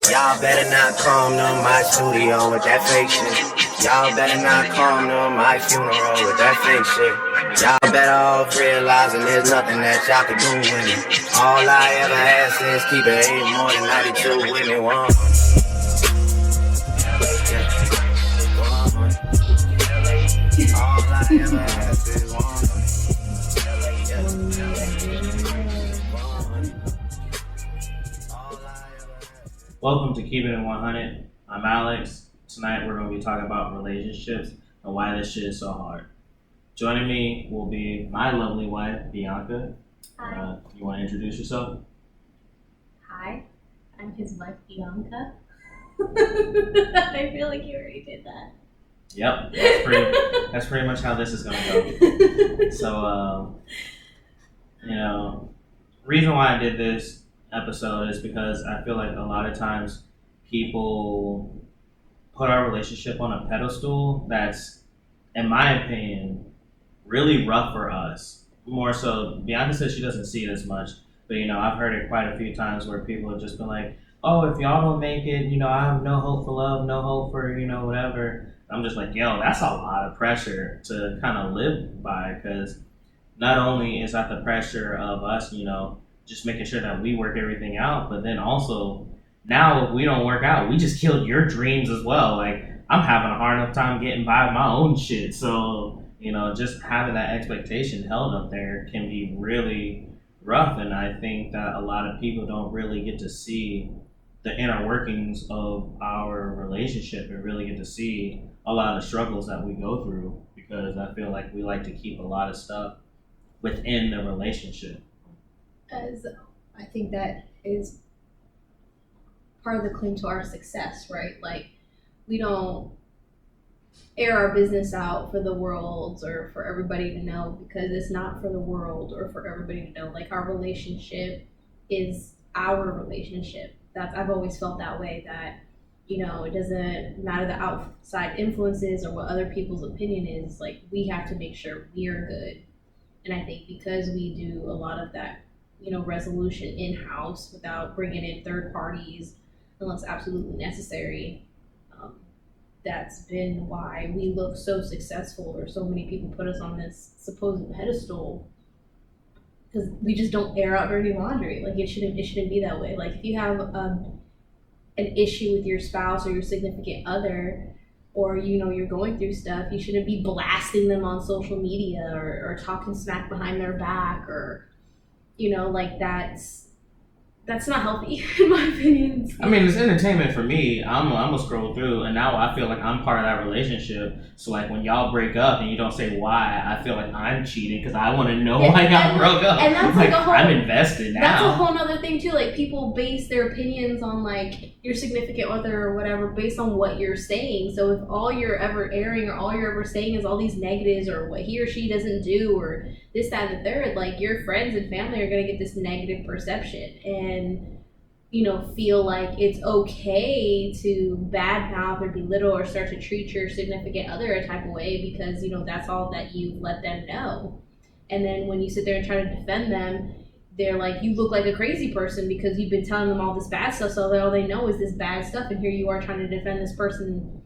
Y'all better not come to my studio with that fake shit. Y'all better not come to my funeral with that fake shit. Y'all better off realizing there's nothing that y'all can do with me. All I ever ask is keep it 8 more than 92 with me. 100. All I ever ask is 100. Welcome to Keep It in 100. I'm Alex. Tonight we're going to be talking about relationships and why this shit is so hard. Joining me will be my lovely wife, Bianca. Hi. You want to introduce yourself? Hi, I'm his wife, Bianca. I feel like you already did that. Yep, that's pretty much how this is going to go. So, reason why I did this episode is because I feel like a lot of times people put our relationship on a pedestal that's, in my opinion, really rough for us. More so, Bianca says she doesn't see it as much, but I've heard it quite a few times where people have just been like, oh, if y'all don't make it, I have no hope for love, no hope for, whatever. I'm just like, yo, that's a lot of pressure to kind of live by, because not only is that the pressure of us, just making sure that we work everything out, but then also now if we don't work out, we just killed your dreams as well. Like, I'm having a hard enough time getting by with my own shit. So, just having that expectation held up there can be really rough. And I think that a lot of people don't really get to see the inner workings of our relationship and really get to see a lot of the struggles that we go through, because I feel like we like to keep a lot of stuff within the relationship. As I think that is part of the claim to our success, right? Like, we don't air our business out for the world or for everybody to know, because it's not for the world or for everybody to know. Like, our relationship is our relationship. I've always felt that way, that it doesn't matter the outside influences or what other people's opinion is. Like, we have to make sure we are good. And I think because we do a lot of that resolution in-house without bringing in third parties unless absolutely necessary, that's been why we look so successful, or so many people put us on this supposed pedestal, because we just don't air out dirty laundry. Like, it shouldn't be that way. Like, if you have an issue with your spouse or your significant other, or you're going through stuff, you shouldn't be blasting them on social media or talking smack behind their back, or like, that's not healthy in my opinion. I mean, it's entertainment for me. I'm gonna scroll through, and now I feel like I'm part of that relationship. So, like, when y'all break up and you don't say why, I feel like I'm cheating, because I want to know why y'all broke up. And that's like a whole, I'm invested now. That's a whole other thing too. Like, people base their opinions on, like, your significant other or whatever based on what you're saying. So if all you're ever airing or all you're ever saying is all these negatives, or what he or she doesn't do, or this, that, and the third, like, your friends and family are gonna get this negative perception and feel like it's okay to badmouth or belittle or start to treat your significant other a type of way, because that's all that you've let them know. And then when you sit there and try to defend them, they're like, you look like a crazy person because you've been telling them all this bad stuff, so all they know is this bad stuff, and here you are trying to defend this person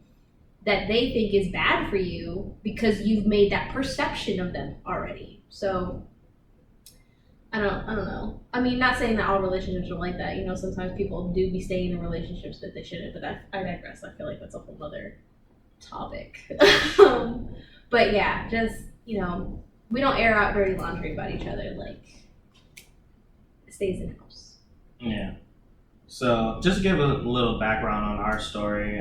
that they think is bad for you because you've made that perception of them already. So I don't know. I mean, not saying that all relationships are like that. Sometimes people do be staying in relationships that they shouldn't, but I digress. I feel like that's a whole other topic. But yeah, just, we don't air out dirty laundry about each other. Like, it stays in house. Yeah. So, just to give a little background on our story,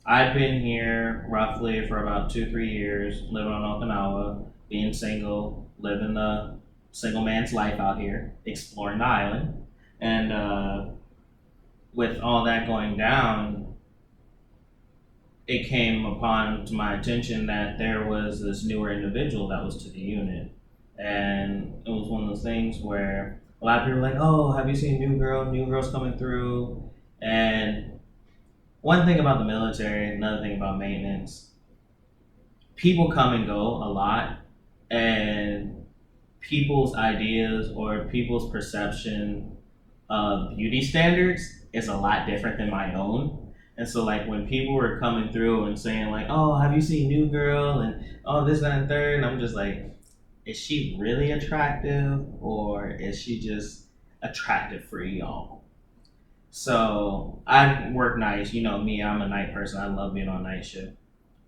I've been here roughly for about 2-3 years, living on Okinawa, being single, living the single man's life out here, exploring the island. And with all that going down, it came upon to my attention that there was this newer individual that was to the unit. And it was one of those things where a lot of people were like, oh, have you seen New Girl's coming through. And one thing about the military, another thing about maintenance, people come and go a lot, and people's ideas or people's perception of beauty standards is a lot different than my own. And so like when people were coming through and saying like, oh, have you seen New Girl and oh this, that, and third, and I'm just like, is she really attractive or is she just attractive for y'all? So I work nights, you know me, I'm a night person. I love being on night shift.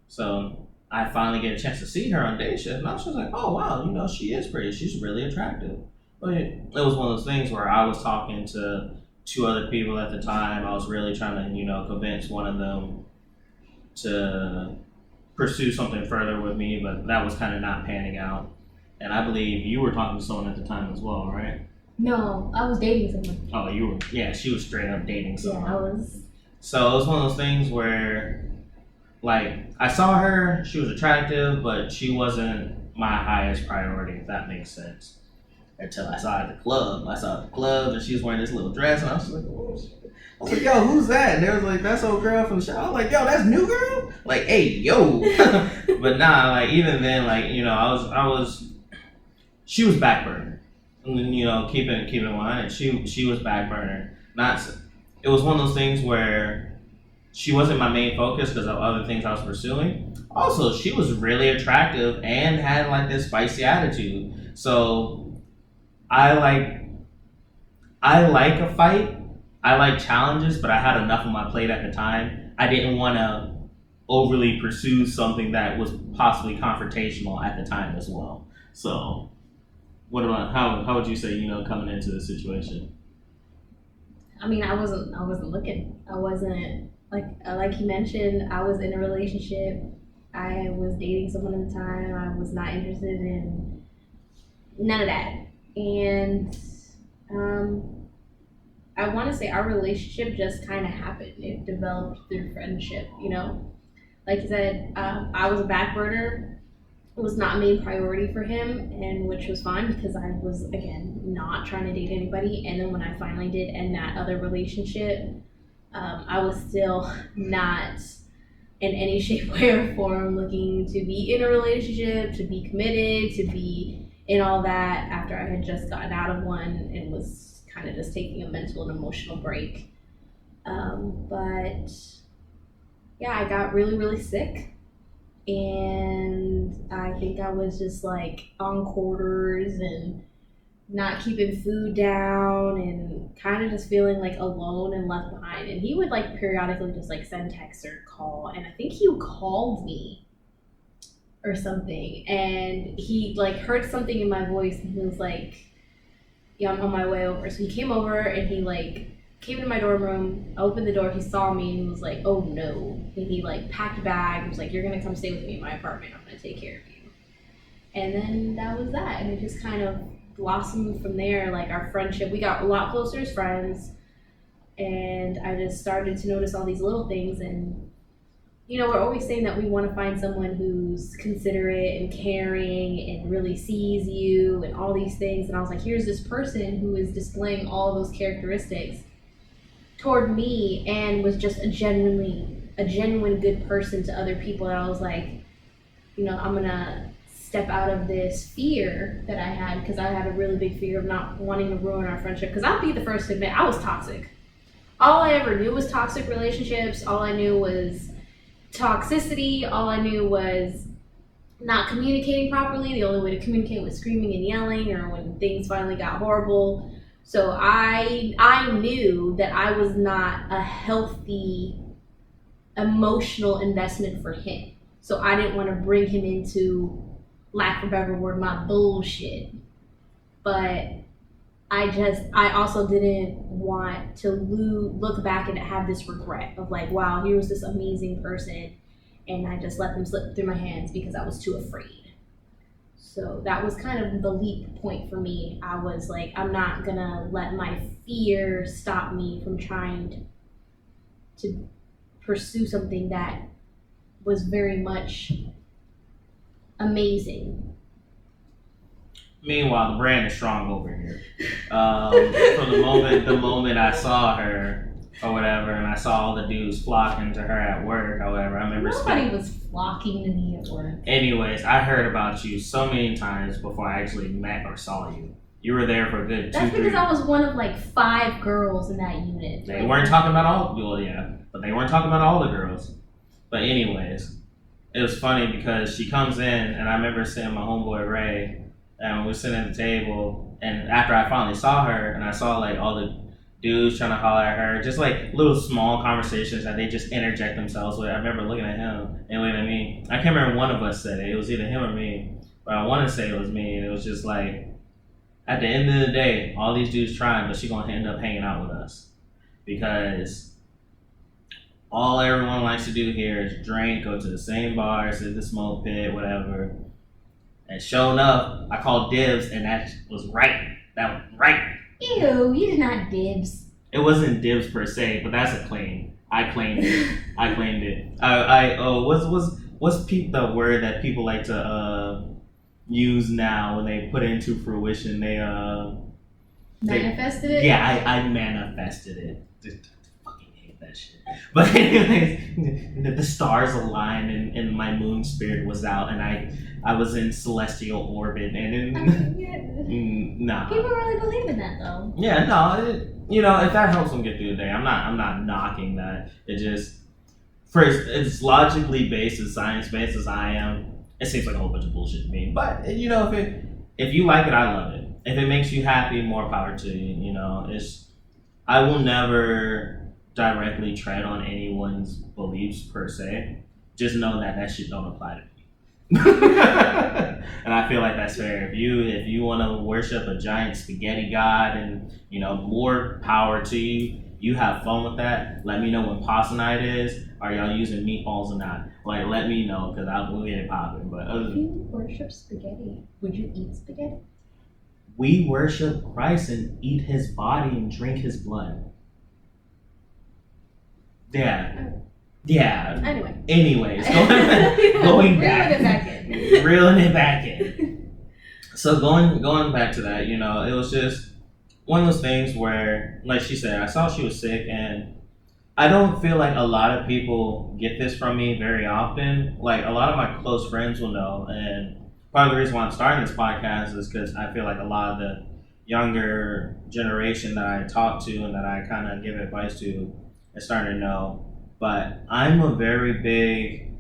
So I finally get a chance to see her on day shift, and I was just like, oh wow, you know, she is pretty. She's really attractive. But it was one of those things where I was talking to two other people at the time. I was really trying to, you know, convince one of them to pursue something further with me, but that was kind of not panning out. And I believe you were talking to someone at the time as well, right? No, I was dating someone. Oh, you were? Yeah, she was straight up dating someone. Yeah, I was. So it was one of those things where, like, I saw her, she was attractive, but she wasn't my highest priority, if that makes sense. Until I saw her at the club. I saw her at the club, and she was wearing this little dress, and I was like, oh, shit. I was like, yo, who's that? And they was like, that's old girl from the show. I was like, yo, that's New Girl? Like, hey, yo. But nah, like, even then, like, you know, she was back burner. And, you know, keep it 100. She was back burner. It was one of those things where she wasn't my main focus because of other things I was pursuing. Also, she was really attractive and had like this spicy attitude. So I like a fight. I like challenges, but I had enough on my plate at the time. I didn't want to overly pursue something that was possibly confrontational at the time as well. So, what about how would you say, you know, coming into the situation? I mean, I wasn't looking. I wasn't like you mentioned. I was in a relationship. I was dating someone at the time. I was not interested in none of that. And I want to say our relationship just kind of happened. It developed through friendship, you know. Like you said, I was a back burner. It was not a main priority for him, and which was fine because I was, again, not trying to date anybody. And then when I finally did end that other relationship, I was still not in any shape, way, or form looking to be in a relationship, to be committed, to be in all that after I had just gotten out of one and was kind of just taking a mental and emotional break. But yeah, I got really, really sick. And I think I was just like on quarters and not keeping food down and kind of just feeling like alone and left behind. And he would like periodically just like send text or call. And I think he called me or something. And he like heard something in my voice and he was like, yeah, I'm on my way over. So he came over and he like came into my dorm room. I opened the door, he saw me and was like, oh no. And he like packed a bag and was like, you're gonna come stay with me in my apartment. I'm gonna take care of you. And then that was that. And it just kind of blossomed from there. Like our friendship, we got a lot closer as friends. And I just started to notice all these little things. And, you know, we're always saying that we want to find someone who's considerate and caring and really sees you and all these things. And I was like, here's this person who is displaying all those characteristics toward me and was just a genuine good person to other people. And I was like, you know, I'm gonna step out of this fear that I had, because I had a really big fear of not wanting to ruin our friendship. Because I'll be the first to admit, I was toxic. All I ever knew was toxic relationships. All I knew was toxicity. All I knew was not communicating properly. The only way to communicate was screaming and yelling, or when things finally got horrible. So I knew that I was not a healthy emotional investment for him. So I didn't want to bring him into, lack of a better word, my bullshit. But I also didn't want to look back and have this regret of like, wow, here was this amazing person and I just let them slip through my hands because I was too afraid. So that was kind of the leap point for me. I was like, I'm not gonna let my fear stop me from trying to pursue something that was very much amazing. Meanwhile, the brand is strong over here. From the moment I saw her or whatever, and I saw all the dudes flocking to her at work, however, I remember nobody was flocking to me at work. Anyways, I heard about you so many times before I actually met or saw you. You were there for a good 2-3. That's because I was one of like 5 girls in that unit. They weren't talking about all. Well, yeah, but they weren't talking about all the girls. But anyways, it was funny because she comes in, and I remember seeing my homeboy Ray, and we were sitting at the table, and after I finally saw her, and I saw like all the dudes trying to holler at her, just like little small conversations that they just interject themselves with. I remember looking at him and looking at me. I can't remember one of us said it. It was either him or me, but I want to say it was me. And it was just like, at the end of the day, all these dudes trying, but she gonna end up hanging out with us because all everyone likes to do here is drink, go to the same bar, sit at the smoke pit, whatever. And sure enough, I called dibs, and that was right. That was right. Ew, you did not dibs. It wasn't dibs per se, but that's a claim. I claimed it. I claimed it. What's the word that people like to use now when they put it into fruition? They Manifested it? Yeah, I manifested it. Just fucking hate that shit. But anyways, the stars aligned and my moon spirit was out, and I was in celestial orbit, and nah. People really believe in that though. Yeah, no, if that helps them get through the day, I'm not knocking that. It just, first, it's logically based and science based as I am. It seems like a whole bunch of bullshit to me, but if you like it, I love it. If it makes you happy, more power to you. I will never directly tread on anyone's beliefs per se. Just know that shit don't apply to me. And I feel like that's fair. If you want to worship a giant spaghetti god, and more power to you. You have fun with that. Let me know when pasta night is. Are y'all using meatballs or not? Like, let me know, because we'll get it popping. But if you worship spaghetti, would you eat spaghetti? We worship Christ and eat his body and drink his blood. Yeah. Yeah. Anyways, going back. Reeling it back in. So going back to that, it was just one of those things where, like she said, I saw she was sick, and I don't feel like a lot of people get this from me very often. Like, a lot of my close friends will know, and part of the reason why I'm starting this podcast is because I feel like a lot of the younger generation that I talk to and that I kind of give advice to is starting to know. But I'm a very big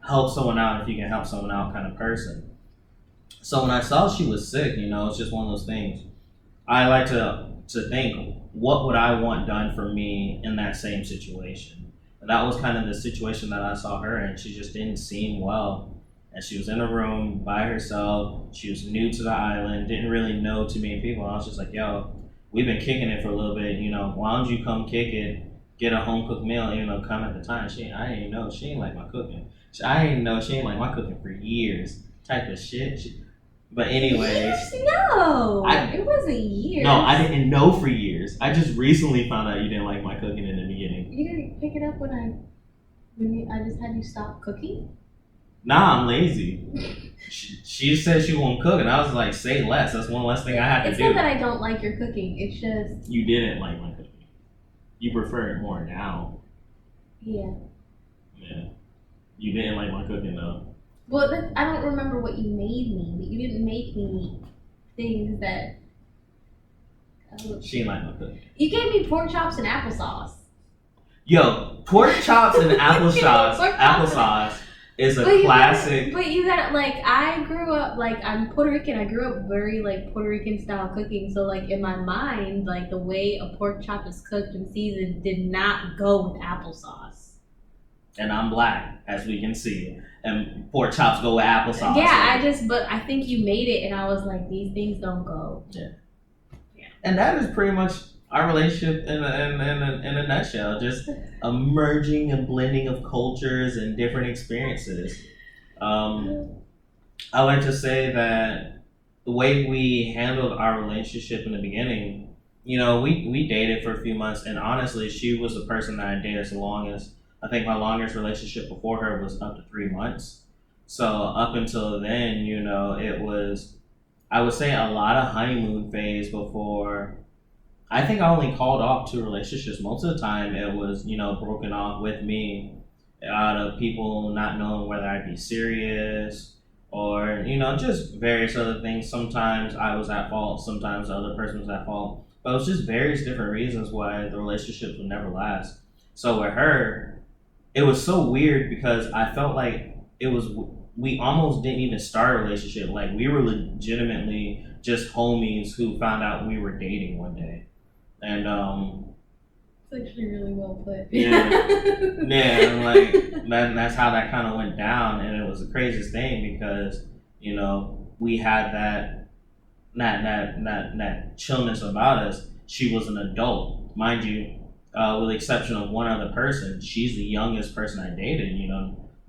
help someone out if you can help someone out kind of person. So when I saw she was sick, it's just one of those things. I like to think, what would I want done for me in that same situation? And that was kind of the situation that I saw her in. She just didn't seem well. And she was in a room by herself. She was new to the island, didn't really know too many people. And I was just like, yo, we've been kicking it for a little bit. Why don't you come kick it, get a home cooked meal, come at the time. I didn't know she ain't like my cooking. I didn't know she ain't like my cooking for years. Type of shit. But anyways. Years? No. It wasn't years. No, I didn't know for years. I just recently found out you didn't like my cooking in the beginning. You didn't pick it up when I just had you stop cooking? Nah, I'm lazy. She said she won't cook, and I was like, say less. That's one less thing I had to do. It's not that I don't like your cooking. It's just... You didn't like my cooking. You prefer it more now. Yeah. Yeah. You didn't like my cooking, though. Well, I don't remember what you made me, but you didn't make me things that... She didn't like my cooking. You gave me pork chops and applesauce. Yo, pork chops and applesauce is a classic. But you got I grew up, I'm Puerto Rican. I grew up very, Puerto Rican style cooking. So, in my mind, the way a pork chop is cooked and seasoned did not go with applesauce. And I'm black, as we can see. And pork chops go with applesauce. Yeah, but I think you made it, and I was like, these things don't go. Yeah. And that is pretty much our relationship in a nutshell. Just a merging and blending of cultures and different experiences. I like to say that the way we handled our relationship in the beginning, we dated for a few months, and honestly, she was the person that I dated the longest. I think my longest relationship before her was up to 3 months. So up until then, it was, I would say, a lot of honeymoon phase before. I think I only called off 2 relationships. Most of the time it was, broken off with me out of people not knowing whether I'd be serious or just various other things. Sometimes I was at fault, sometimes the other person was at fault, but it was just various different reasons why the relationships would never last. So with her, it was so weird because I felt like it was we almost didn't even start a relationship. Like we were legitimately just homies who found out we were dating one day, and It's actually really well put. yeah, yeah, like that's how that kind of went down, and it was the craziest thing because we had that chillness about us. She was an adult, mind you, with the exception of one other person. She's the youngest person I dated.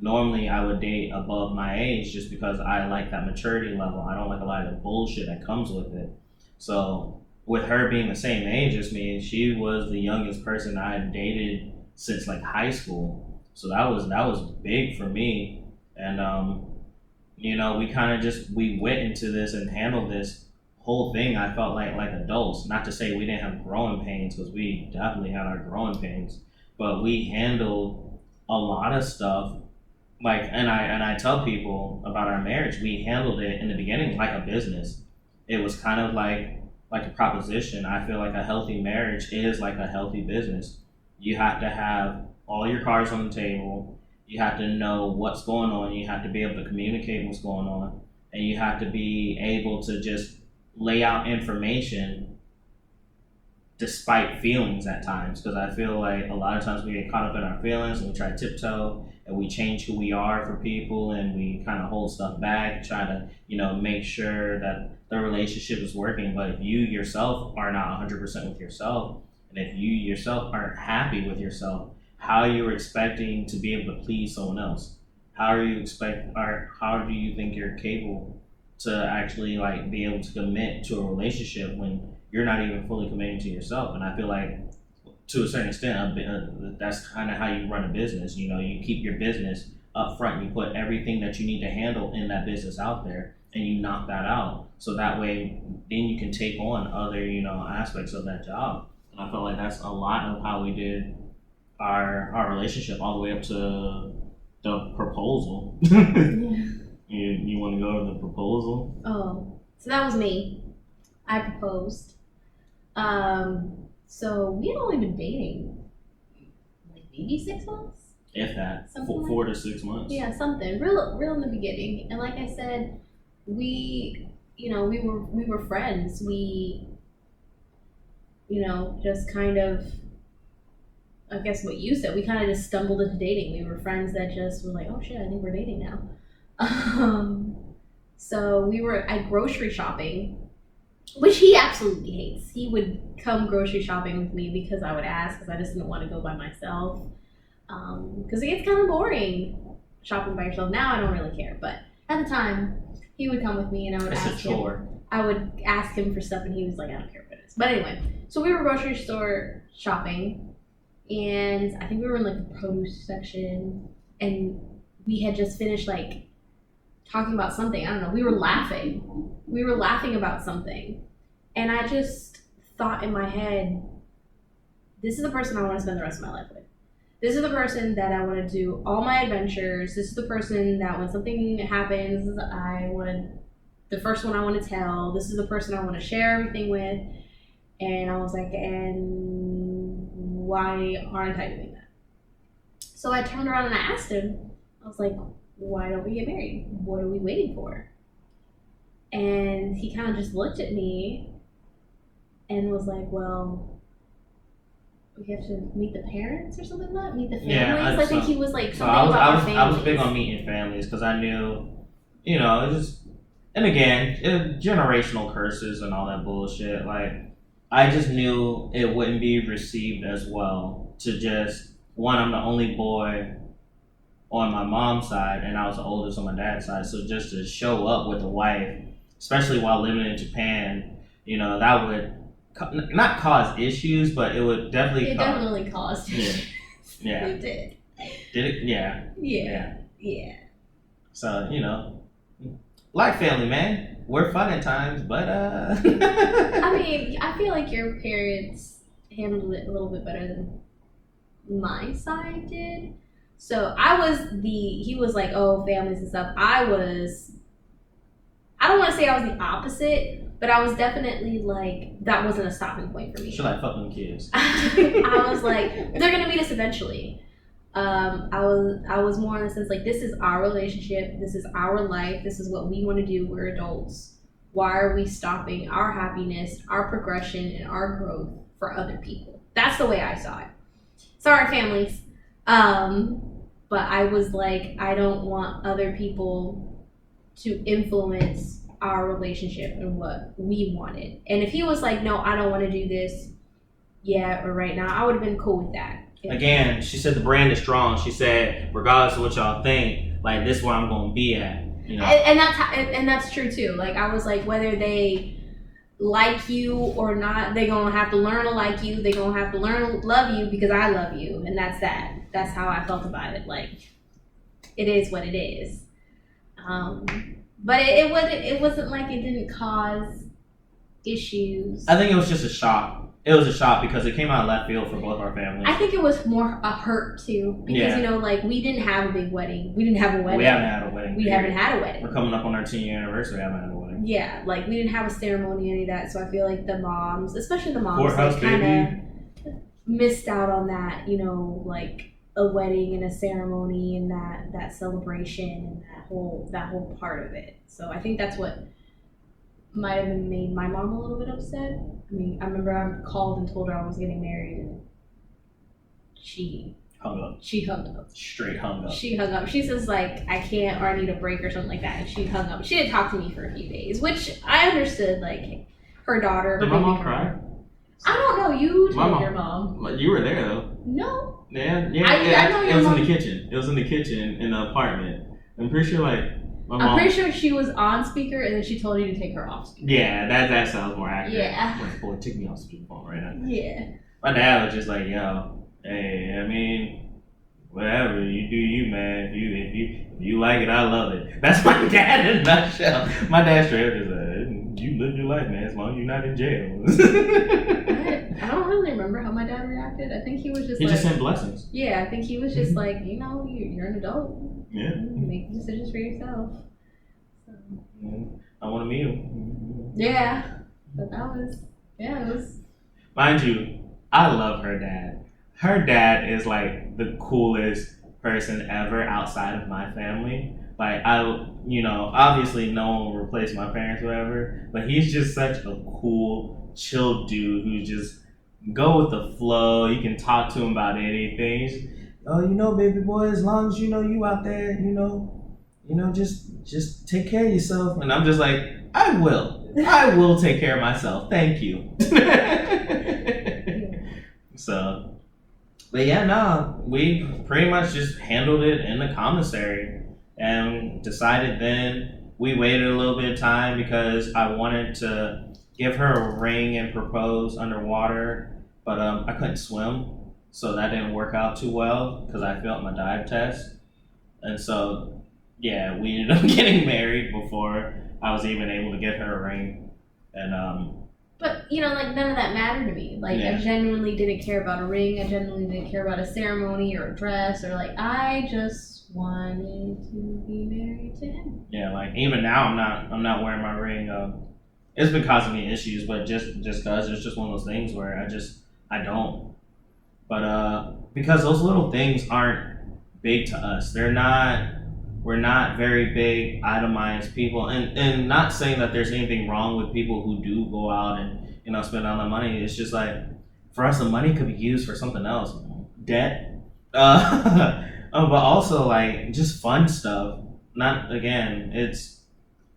Normally I would date above my age just because I like that maturity level. I don't like a lot of the bullshit that comes with it. So with her being the same age as me, she was the youngest person I had dated since like high school. So that was big for me, and we kind of just we went into this and handled this whole thing. I felt like adults. Not to say we didn't have growing pains, because we definitely had our growing pains, but we handled a lot of stuff. Like, and I tell people about our marriage. We handled it in the beginning like a business. It was kind of like a proposition. I feel like a healthy marriage is like a healthy business. You have to have all your cards on the table. You have to know what's going on. You have to be able to communicate what's going on. And you have to be able to just lay out information despite feelings at times. Because I feel like a lot of times we get caught up in our feelings and we try to tiptoe and we change who we are for people, and we kind of hold stuff back, try to, make sure that the relationship is working. But if you yourself are not 100% with yourself, and if you yourself aren't happy with yourself, how are you expecting to be able to please someone else? How do you think you're capable to actually like be able to commit to a relationship when you're not even fully committing to yourself? And I feel like to a certain extent, that's kind of how you run a business. You keep your business up front. You put everything that you need to handle in that business out there, and you knock that out. So that way, then you can take on other, aspects of that job. And I felt like that's a lot of how we did our relationship, all the way up to the proposal. Yeah. You want to go to the proposal? Oh, so that was me. I proposed. So we had only been dating like maybe 6 months. If that, Something 4 to 6 months. Yeah, something real in the beginning. And like I said, we were friends. We just kind of, I guess what you said, we kind of just stumbled into dating. We were friends that just were like, oh shit, I think we're dating now. So we were at grocery shopping, which he absolutely hates. He would come grocery shopping with me because I would ask, because I just didn't want to go by myself. Because it gets kind of boring shopping by yourself. Now I don't really care, but at the time, he would come with me and I would ask him. I would ask him for stuff and he was like, I don't care what it is. But anyway, so we were grocery store shopping, and I think we were in like the produce section, and we had just finished like talking about something. I don't know. We were laughing. We were laughing about something. And I just thought in my head, this is the person I want to spend the rest of my life with. This is the person that I want to do all my adventures. This is the person that when something happens, the first one I want to tell. This is the person I want to share everything with. And I was like, and why aren't I doing that? So I turned around and I asked him, I was like, why don't we get married? What are we waiting for? And he kind of just looked at me and was like, well, we have to meet the parents or something like that? Meet the families? Yeah, I think he was like so something about our I was families. big on meeting families because I knew, it just, and again, generational curses and all that bullshit. Like, I just knew it wouldn't be received as well to just, one, I'm the only boy on my mom's side, and I was the oldest on my dad's side. So just to show up with a wife, especially while living in Japan, that would not cause issues, but it would definitely. It definitely caused issues. Yeah. It did. Did it? Yeah. Yeah. So like family, man. We're fun at times, but I mean, I feel like your parents handled it a little bit better than my side did. So he was like, oh, families and stuff. I was don't want to say I was the opposite, but I was definitely like, that wasn't a stopping point for me. She like fucking kids. I was like, they're gonna meet us eventually. I was more in the sense like, this is our relationship, this is our life, this is what we want to do. We're adults. Why are we stopping our happiness, our progression, and our growth for other people? That's the way I saw it. Sorry, families. But I was like, I don't want other people to influence our relationship and what we wanted. And if he was like, no, I don't want to do this yet or right now, I would have been cool with that. Again, she said the brand is strong. She said, regardless of what y'all think, like, this is where I'm going to be at. You know? And that's true too. Like, I was like, whether they like you or not, they're gonna have to learn to like you. They're gonna have to learn to love you because I love you, and that's that. That's how I felt about it. Like, it is what it is. But it wasn't like it didn't cause issues. I think it was just a shock. It was a shock because it came out of left field for both our families. I think it was more a hurt too, because you know, like, we didn't have a big wedding. We didn't have a wedding. We haven't had a wedding. We haven't had a wedding. We're coming up on our 10-year anniversary. We haven't had a wedding. Yeah, like, we didn't have a ceremony, any of that. So I feel like the moms, especially the moms, Courthouse, like, kind of missed out on that. You know, like a wedding and a ceremony and that celebration and that whole part of it. So I think that's what might have made my mom a little bit upset. I mean, I remember I called and told her I was getting married, and she hung up. She hung up. Straight hung up. She hung up. She says, like, I can't, or I need a break or something like that. And she hung up. She didn't talk to me for a few days, which I understood. Like, her daughter. Did my mom cry? I don't know. You My told your mom. You were there though. No. Yeah. I know your It was mom. in the kitchen. It was in the kitchen in the apartment. I'm pretty sure, like, I'm pretty sure she was on speaker, and then she told you to take her off speaker. Yeah, that sounds more accurate. Yeah. Like, boy, take me off speakerphone right now. Yeah. My dad was just like, yo, hey, I mean, whatever, you do you, man. If you like it, I love it. That's my dad in a nutshell. My dad straight up just like, you live your life, man, as long as you're not in jail. I don't really remember how my dad reacted. I think he was just He like, just sent blessings. Yeah, I think he was just like, you know, you're an adult. Yeah. You make decisions for yourself. So. I want to meet him. Yeah. But that was, it was. Mind you, I love her dad. Her dad is like the coolest person ever outside of my family. Like, obviously no one will replace my parents or whatever, but he's just such a cool, chill dude who just go with the flow. You can talk to him about anything. He's, baby boy, as long as you out there, just take care of yourself. And I'm just like, I will take care of myself. Thank you. So, but yeah, no, we pretty much just handled it in the commissary and decided then. We waited a little bit of time because I wanted to give her a ring and propose underwater, but I couldn't swim, so that didn't work out too well because I failed my dive test. And so, yeah, we ended up getting married before I was even able to get her a ring. And But, like, none of that mattered to me. Like, Yeah. I genuinely didn't care about a ring. I genuinely didn't care about a ceremony or a dress, or, like, I just wanted to be married to him. yeah, like, even now I'm not wearing my ring. It's been causing me issues, but just cause it's just one of those things where I don't. But because those little things aren't big to us. We're not very big itemized people, and not saying that there's anything wrong with people who do go out and spend all that money. It's just like, for us, the money could be used for something else, debt, but also like just fun stuff.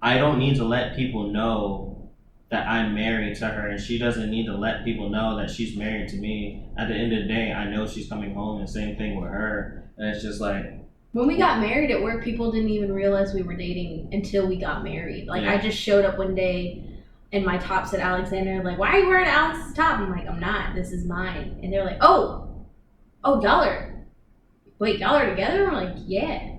I don't need to let people know that I'm married to her, and she doesn't need to let people know that she's married to me. At the end of the day, I know she's coming home, and same thing with her. And it's just like, when we got married at work, people didn't even realize we were dating until we got married. Like, Yeah. I just showed up one day and my top said Alexander. Like, why are you wearing Alex's top? I'm like, I'm not. This is mine. And they're like, oh, y'all are together? I'm like, yeah.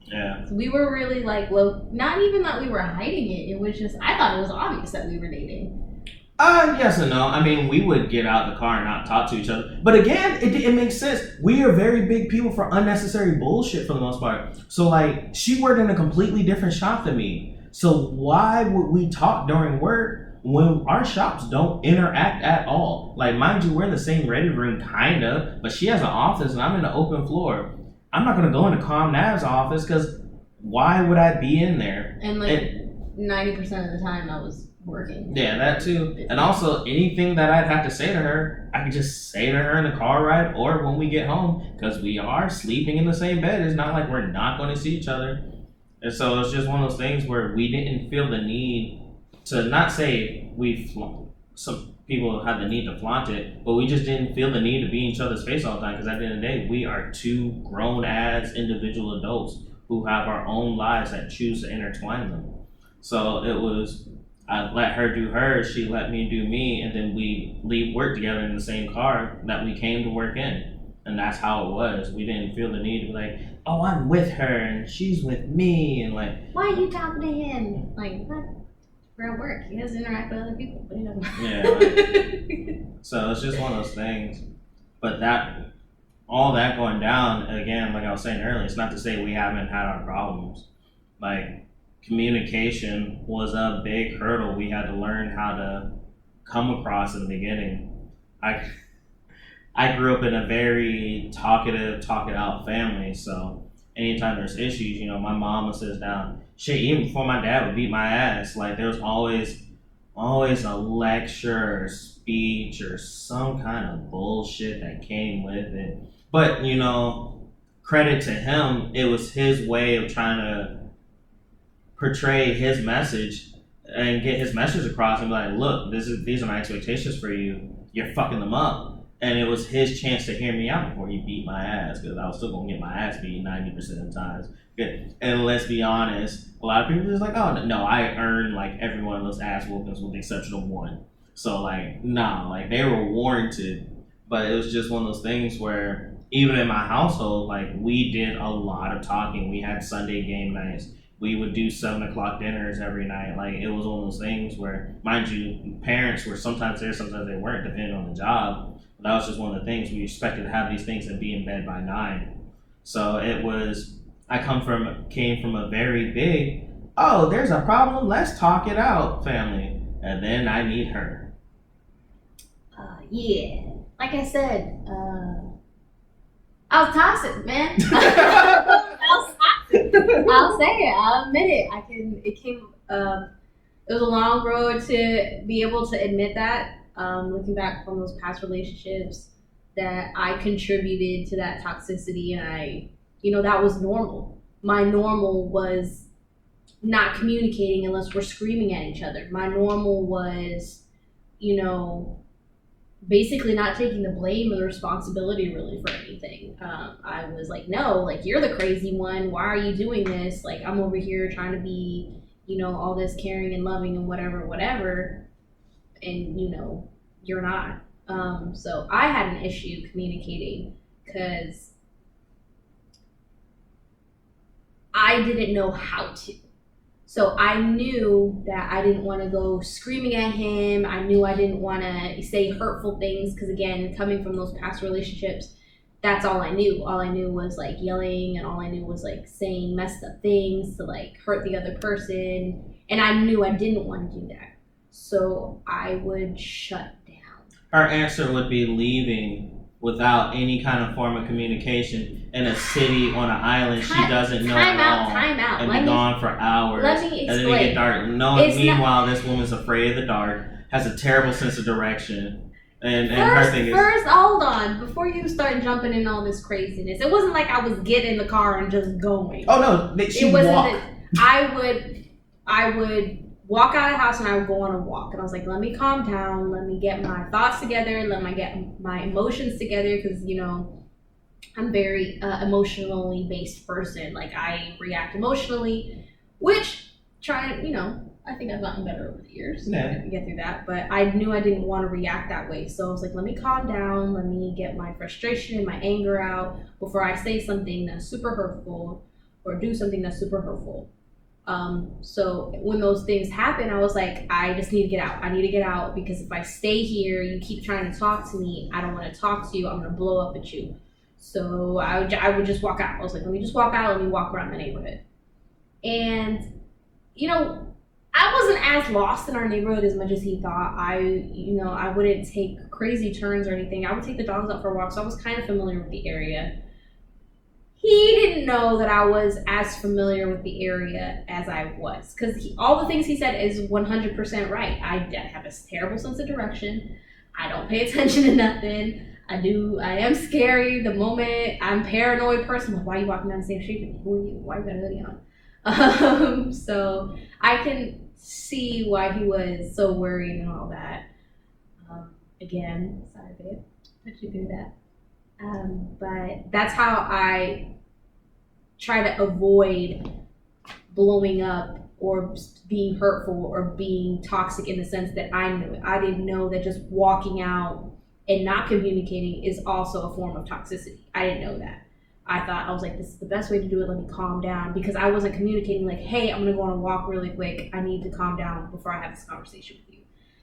yeah. So we were really like, not even that we were hiding it. It was just, I thought it was obvious that we were dating. Yes and no. I mean, we would get out of the car and not talk to each other. But again, it makes sense. We are very big people for unnecessary bullshit for the most part. So, like, she worked in a completely different shop than me. So why would we talk during work when our shops don't interact at all? Like, mind you, we're in the same ready room, kind of, but she has an office and I'm in the open floor. I'm not going to go into Com Nav's office because why would I be in there? And like 90% of the time I was working. Yeah, that too. And also, anything that I'd have to say to her, I could just say to her in the car ride or when we get home, because we are sleeping in the same bed. It's not like we're not going to see each other. And so it's just one of those things where we didn't feel the need to, not say some people had the need to flaunt it, but we just didn't feel the need to be in each other's face all the time, because at the end of the day, we are two grown-ass individual adults who have our own lives that choose to intertwine them. So it was, I let her do hers, she let me do me, and then we leave work together in the same car that we came to work in. And that's how it was. We didn't feel the need to be like, oh, I'm with her and she's with me, and like, why are you talking to him? Like, what? We're at work. He doesn't interact with other people. But he doesn't. yeah. So it's just one of those things. But that, all that going down, again, like I was saying earlier, it's not to say we haven't had our problems. Like, communication was a big hurdle we had to learn how to come across in the beginning. I grew up in a very talkative, talk it out family, so anytime there's issues, my mom would sit down. Shit, even before my dad would beat my ass, like there was always a lecture or speech or some kind of bullshit that came with it. But, credit to him, it was his way of trying to portray his message and get his message across and be like, look, these are my expectations for you. You're fucking them up. And it was his chance to hear me out before he beat my ass, because I was still going to get my ass beat 90% of the times. And let's be honest, a lot of people are just like, oh, no, I earned like every one of those ass whoopings with the exception of one. So like, nah, like they were warranted. But it was just one of those things where even in my household, like we did a lot of talking. We had Sunday game nights. We would do 7:00 dinners every night. Like it was one of those things where, mind you, parents were sometimes there, sometimes they weren't, depending on the job. That was just one of the things we expected to have these things and be in bed by 9. So it was, I came from a very big, oh, there's a problem, let's talk it out family. And then I need her. Yeah. Like I said, I was toxic, man. I'll say it. I'll admit it. It was a long road to be able to admit that. Looking back from those past relationships, that I contributed to that toxicity, and that was normal. My normal was not communicating unless we're screaming at each other. My normal was, basically not taking the blame or the responsibility really for anything. I was like, no, like you're the crazy one. Why are you doing this? Like I'm over here trying to be, all this caring and loving and whatever. And you're not. So I had an issue communicating because I didn't know how to. So I knew that I didn't want to go screaming at him. I knew I didn't want to say hurtful things because, again, coming from those past relationships, that's all I knew. All I knew was like yelling, and all I knew was like saying messed up things to like hurt the other person. And I knew I didn't want to do that. So I would shut down. Her answer would be leaving without any kind of form of communication in a city on an island she doesn't know at all. Time out. And be gone for hours. Let me explain. And then it get dark. Meanwhile, this woman's afraid of the dark, has a terrible sense of direction. And her thing is... First, hold on. Before you start jumping in all this craziness, it wasn't like I was getting in the car and just going. Oh, no. She walked. I would walk out of the house and I would go on a walk. And I was like, let me calm down. Let me get my thoughts together. Let me get my emotions together. Because, I'm very emotionally based person. Like, I react emotionally. Which, I think I've gotten better over the years. Yeah. To get through that. But I knew I didn't want to react that way. So I was like, let me calm down. Let me get my frustration and my anger out before I say something that's super hurtful or do something that's super hurtful. So when those things happen, I was like, I just need to get out. I need to get out because if I stay here, you keep trying to talk to me. I don't want to talk to you. I'm going to blow up at you. So I would just walk out. I was like, let me just walk out. Let me walk around the neighborhood. And I wasn't as lost in our neighborhood as much as he thought. I wouldn't take crazy turns or anything. I would take the dogs out for walks, so I was kind of familiar with the area. He didn't know that I was as familiar with the area as I was, because all the things he said is 100% right. I have a terrible sense of direction. I don't pay attention to nothing. I am scary the moment I'm a paranoid person. I'm like, why are you walking down the same street? Who are you? Why you got a hoodie on? So I can see why he was so worried and all that. Again, sorry, babe, put you through that. But that's how I try to avoid blowing up or being hurtful or being toxic, in the sense that I knew it. I didn't know that just walking out and not communicating is also a form of toxicity. I didn't know that. I was like, this is the best way to do it. Let me calm down, because I wasn't communicating like, hey, I'm gonna go on a walk really quick. I need to calm down before I have this conversation with you.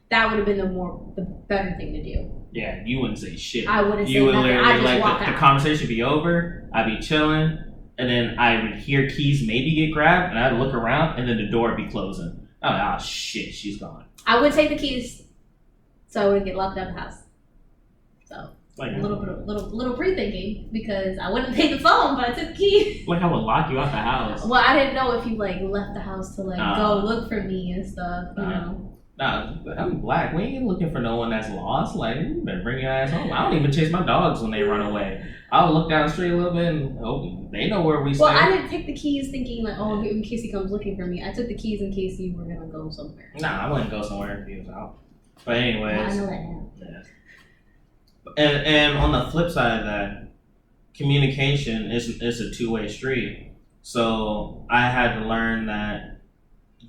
That would have been the better thing to do. Yeah, you wouldn't say shit. I wouldn't say You would nothing. literally, I'd just walk the out. conversation be over, I'd be chilling, and then I would hear keys maybe get grabbed, and I'd look around, and then the door would be closing. I'm like, oh shit, she's gone. I would take the keys so I wouldn't get locked out of the house. So Like, a little pre-thinking, because I wouldn't pay the phone, but I took the key. like I would lock you out the house. Well, I didn't know if you left the house to go look for me and stuff. You know. Nah, I'm black. We ain't looking for no one that's lost. Like, you better bring your ass home. I don't even chase my dogs when they run away. I'll look down the street a little bit and they know where we stay. Well, I didn't take the keys thinking in case he comes looking for me. I took the keys in case you were gonna go somewhere. Nah, I wouldn't go somewhere if he was out. But anyways. Well, I know that now. Yeah. And on the flip side of that, communication is a two-way street. So I had to learn that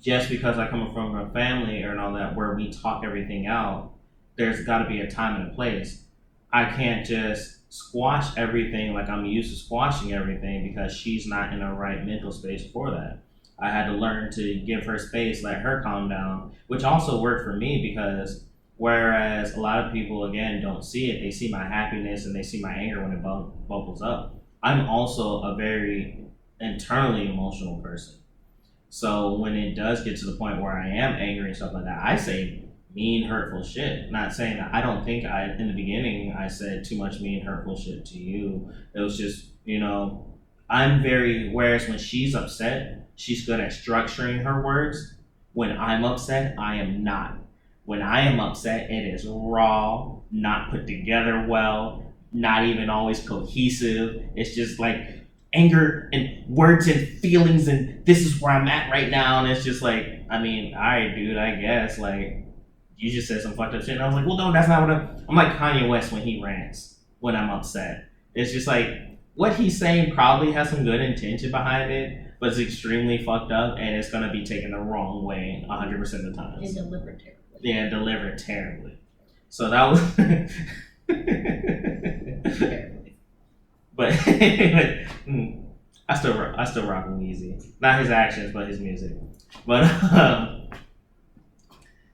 just because I come from a family and all that where we talk everything out, there's got to be a time and a place. I can't just squash everything like I'm used to squashing everything because she's not in the right mental space for that. I had to learn to give her space, let her calm down, which also worked for me, because whereas a lot of people, again, don't see it, they see my happiness and they see my anger when it bubbles up. I'm also a very internally emotional person. So when it does get to the point where I am angry and stuff like that, I say mean, hurtful shit. Not saying that I don't think in the beginning, I said too much mean, hurtful shit to you. It was just, whereas when she's upset, she's good at structuring her words. When I'm upset, I am not. When I am upset, it is raw, not put together well, not even always cohesive. It's just like anger and words and feelings, and this is where I'm at right now. And it's just like, all right, dude, I guess, you just said some fucked up shit. And I was like, well, no, that's not what I'm like Kanye West when he rants when I'm upset. It's just like, what he's saying probably has some good intention behind it, but it's extremely fucked up, and it's going to be taken the wrong way 100% of the time. And delivered terribly. Yeah, delivered terribly. So that was... But I still rock him easy. Not his actions, but his music. But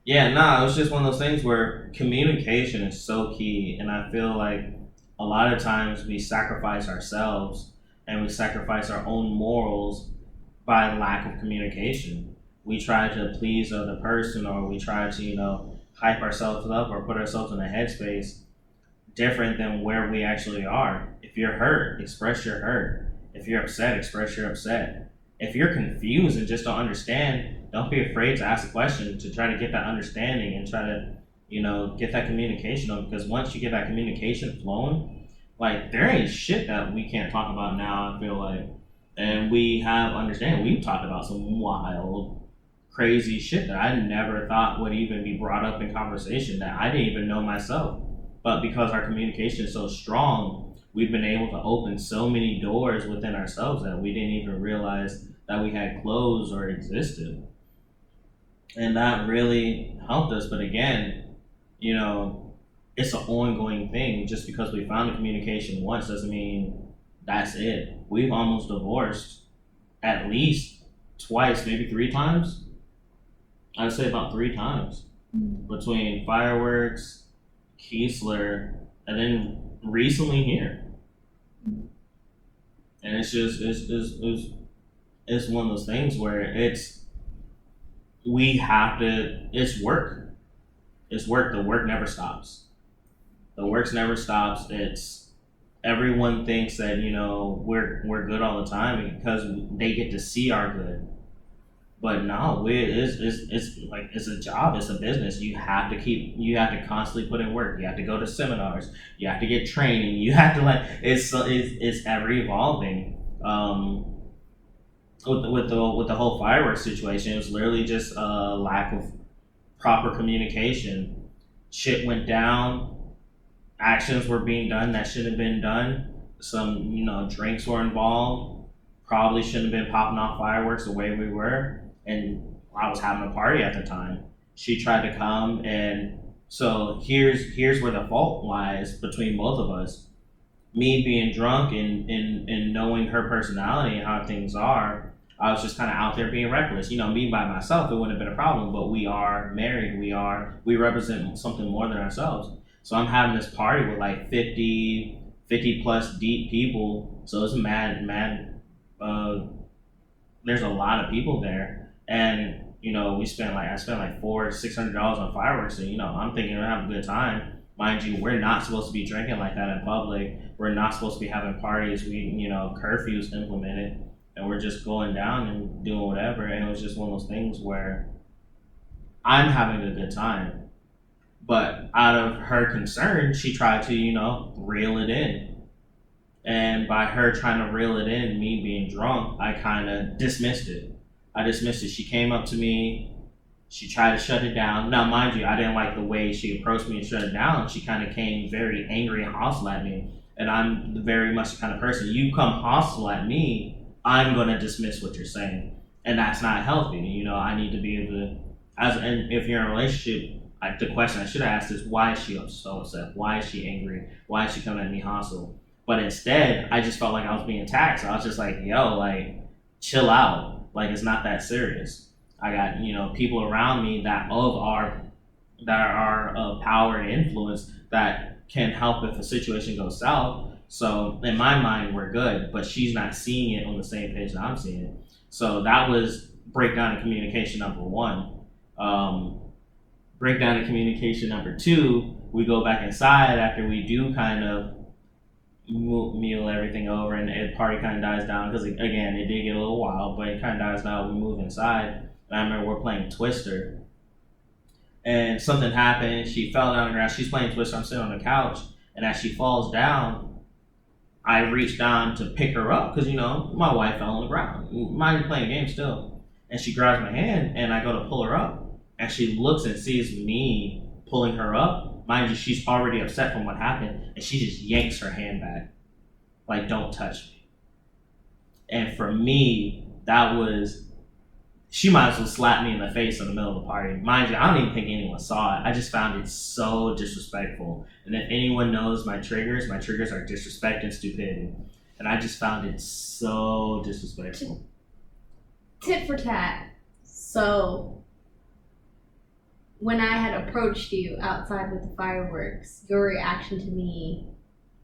it was just one of those things where communication is so key, and I feel like a lot of times we sacrifice ourselves and we sacrifice our own morals by lack of communication. We try to please the other person, or we try to, hype ourselves up or put ourselves in a headspace different than where we actually are. If you're hurt, express your hurt. If you're upset, express your upset. If you're confused and just don't understand, don't be afraid to ask a question to try to get that understanding and try to, get that communication up. Because once you get that communication flowing, there ain't shit that we can't talk about now, I feel like. And we have understanding. We've talked about some wild, crazy shit that I never thought would even be brought up in conversation, that I didn't even know myself. But because our communication is so strong, we've been able to open so many doors within ourselves that we didn't even realize that we had closed or existed. And that really helped us. But again, it's an ongoing thing. Just because we found the communication once doesn't mean that's it. We've almost divorced at least twice, maybe 3 times. I'd say about 3 times. Between fireworks, Kiesler, and then recently here. And it's just it's one of those things where we have to. It's work. It's work. The work never stops. The work never stops. It's everyone thinks that we're good all the time because they get to see our good. But no, it's like it's a job, it's a business. You have to constantly put in work. You have to go to seminars. You have to get training. You have to it's ever evolving. With the whole fireworks situation, it was literally just a lack of proper communication. Shit went down. Actions were being done that shouldn't have been done. Some drinks were involved. Probably shouldn't have been popping off fireworks the way we were. And I was having a party at the time. She tried to come, and so here's where the fault lies between both of us. Me being drunk and knowing her personality and how things are, I was just kind of out there being reckless. Me by myself, it wouldn't have been a problem. But we are married. We represent something more than ourselves. So I'm having this party with like 50 plus deep people. So it's mad. There's a lot of people there, and I spent like $400-600 on fireworks, and I'm thinking we're having a good time. Mind you, we're not supposed to be drinking like that in public. We're not supposed to be having parties. Curfews implemented, and we're just going down and doing whatever. And it was just one of those things where I'm having a good time, but out of her concern, she tried to reel it in. And by her trying to reel it in, me being drunk, I kind of dismissed it. She came up to me. She tried to shut it down. Now, mind you, I didn't like the way she approached me and shut it down. She kind of came very angry and hostile at me. And I'm very much the kind of person, you come hostile at me, I'm going to dismiss what you're saying. And that's not healthy. I need to be able to, and if you're in a relationship, the question I should have asked is, why is she so upset? Why is she angry? Why is she coming at me hostile? But instead, I just felt like I was being attacked. So I was just like, yo, like, chill out. Like, it's not that serious. I got, people around me that are of power and influence that can help if a situation goes south. So in my mind, we're good, but she's not seeing it on the same page that I'm seeing it. So that was breakdown in communication number one. Breakdown in communication number two, we go back inside after we do kind of meal everything over, and the party kind of dies down because again it did get a little wild, but it kind of dies down. We move inside, and I remember we're playing Twister, and something happened. She fell down on the ground. She's playing Twister. I'm sitting on the couch, and as she falls down, I reach down to pick her up because my wife fell on the ground. Mind playing a game still, and she grabs my hand, and I go to pull her up, and she looks and sees me pulling her up. Mind you, she's already upset from what happened, and she just yanks her hand back. Like, don't touch me. And for me, that was, she might as well slap me in the face in the middle of the party. Mind you, I don't even think anyone saw it. I just found it so disrespectful. And if anyone knows my triggers are disrespect and stupidity. And I just found it so disrespectful. Tit for tat. So, when I had approached you outside with the fireworks, your reaction to me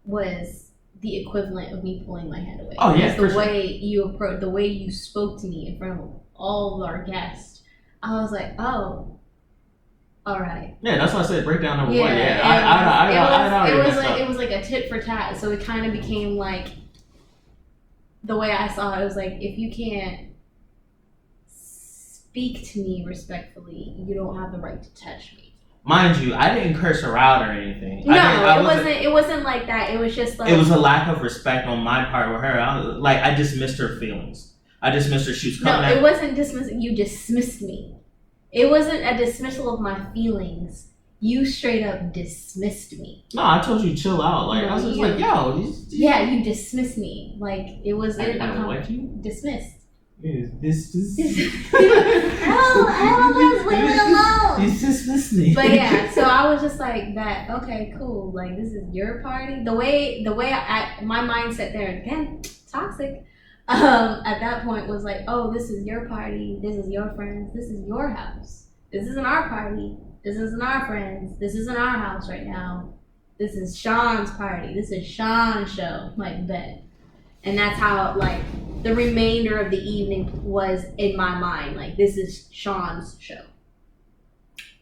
was the equivalent of me pulling my hand away. Oh yeah, the way you approached, the way you spoke to me in front of all of our guests, I was like, oh, all right. Yeah, that's why I said breakdown number one. Yeah, it was like a tit for tat. So it kind of became like, the way I saw it was like, if you can't speak to me respectfully, you don't have the right to touch me. Mind you, I didn't curse her out or anything. It wasn't like that. It was just like, it was a lack of respect on my part with her. I dismissed her feelings. I dismissed her. She was coming. No, it wasn't dismissing. You dismissed me. It wasn't a dismissal of my feelings. You straight up dismissed me. No, I told you chill out. Like, I was just like, yo. Yeah, you dismissed me. Like, it was what you dismissed. This hell, let's leave it alone. You dismissed me. But yeah, so I was just like that. Okay, cool. Like, this is your party. The way my mindset there, again, toxic. At that point was like, oh, this is your party. This is your friends. This is your house. This isn't our party. This isn't our friends. This isn't our house right now. This is Sean's party. This is Sean's show. Like, bet. And that's how, like, the remainder of the evening was in my mind. Like, this is Sean's show.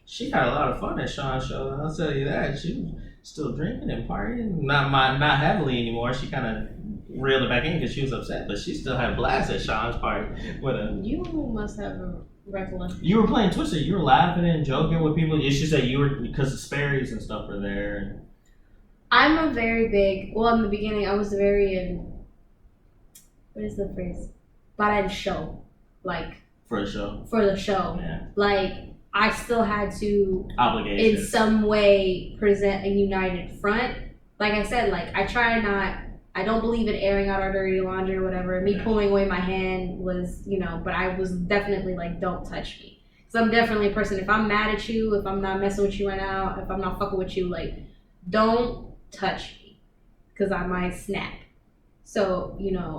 She had a lot of fun at Sean's show. I'll tell you that. She was still drinking and partying. Not heavily anymore. She kind of reeled it back in because she was upset, but she still had a blast at Sean's party. You must have a recollection. You were playing Twister. You were laughing and joking with people. It's just that you were, because the Sperry's and stuff were there. I'm a very big, well, in the beginning, I was very what is the phrase? Para el show. Like, For the show. For the show. Yeah. Like, I still had to, Obligation. in some way, present a united front. Like I said, like, I don't believe in airing out our dirty laundry or whatever. Me pulling away my hand was, but I was definitely like, don't touch me. Because I'm definitely a person, if I'm mad at you, if I'm not messing with you right now, if I'm not fucking with you, like, don't touch me. Because I might snap. So,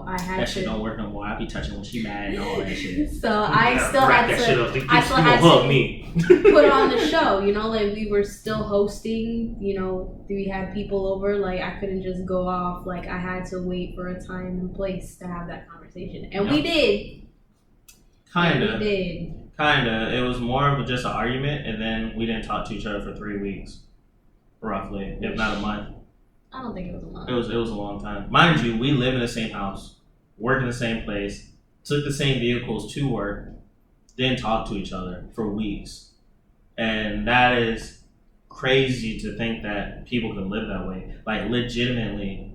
I had that to. shit don't work no more. I be touching when she mad and all that shit. So I still had to. I still had to hug me. put on the show. Like, we were still hosting. We had people over. Like, I couldn't just go off. Like, I had to wait for a time and place to have that conversation, and we did. Kinda. We did. Kinda. It was more of just an argument, and then we didn't talk to each other for 3 weeks, roughly, if not a month. I don't think it was a month. It was a long time. Mind you, we live in the same house, work in the same place, took the same vehicles to work, didn't talk to each other for weeks. And that is crazy to think that people can live that way. Like, legitimately,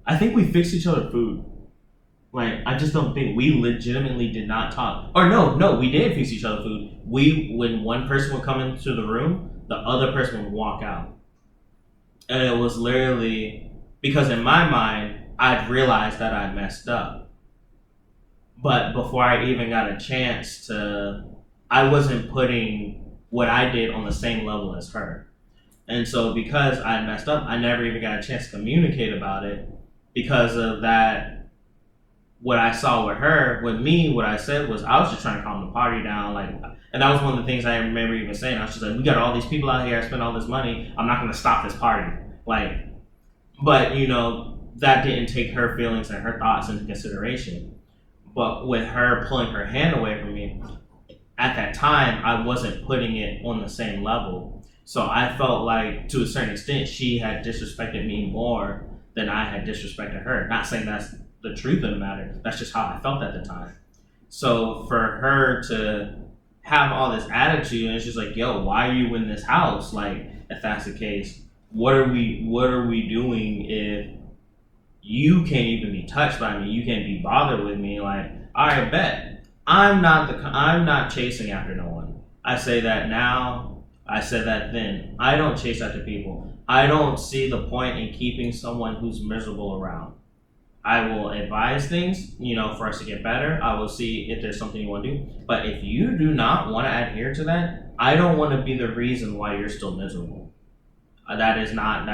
I think we fixed each other food. Like, I just don't think we legitimately did not talk. Or no, we did fix each other food. When one person would come into the room, the other person would walk out. And it was literally because in my mind, I'd realized that I messed up. But before I even got a chance I wasn't putting what I did on the same level as her. And so because I messed up, I never even got a chance to communicate about it because of that. What I saw with her, with me, what I said was I was just trying to calm the party down. And that was one of the things I remember even saying. I was just like, we got all these people out here, I spent all this money, I'm not going to stop this party. But, that didn't take her feelings and her thoughts into consideration. But with her pulling her hand away from me, at that time, I wasn't putting it on the same level. So I felt like, to a certain extent, she had disrespected me more than I had disrespected her. Not saying that's the truth of the matter, that's just how I felt at the time. So for her to have all this attitude, and it's just like, yo, why are you in this house? Like, if that's the case, what are we doing if you can't even be touched by me? You can't be bothered with me. Like, all right, bet. I'm not chasing after no one. I say that now. I said that then. I don't chase after people. I don't see the point in keeping someone who's miserable around. I will advise things, for us to get better. I will see if there's something you want to do. But if you do not want to adhere to that, I don't want to be the reason why you're still miserable. That is not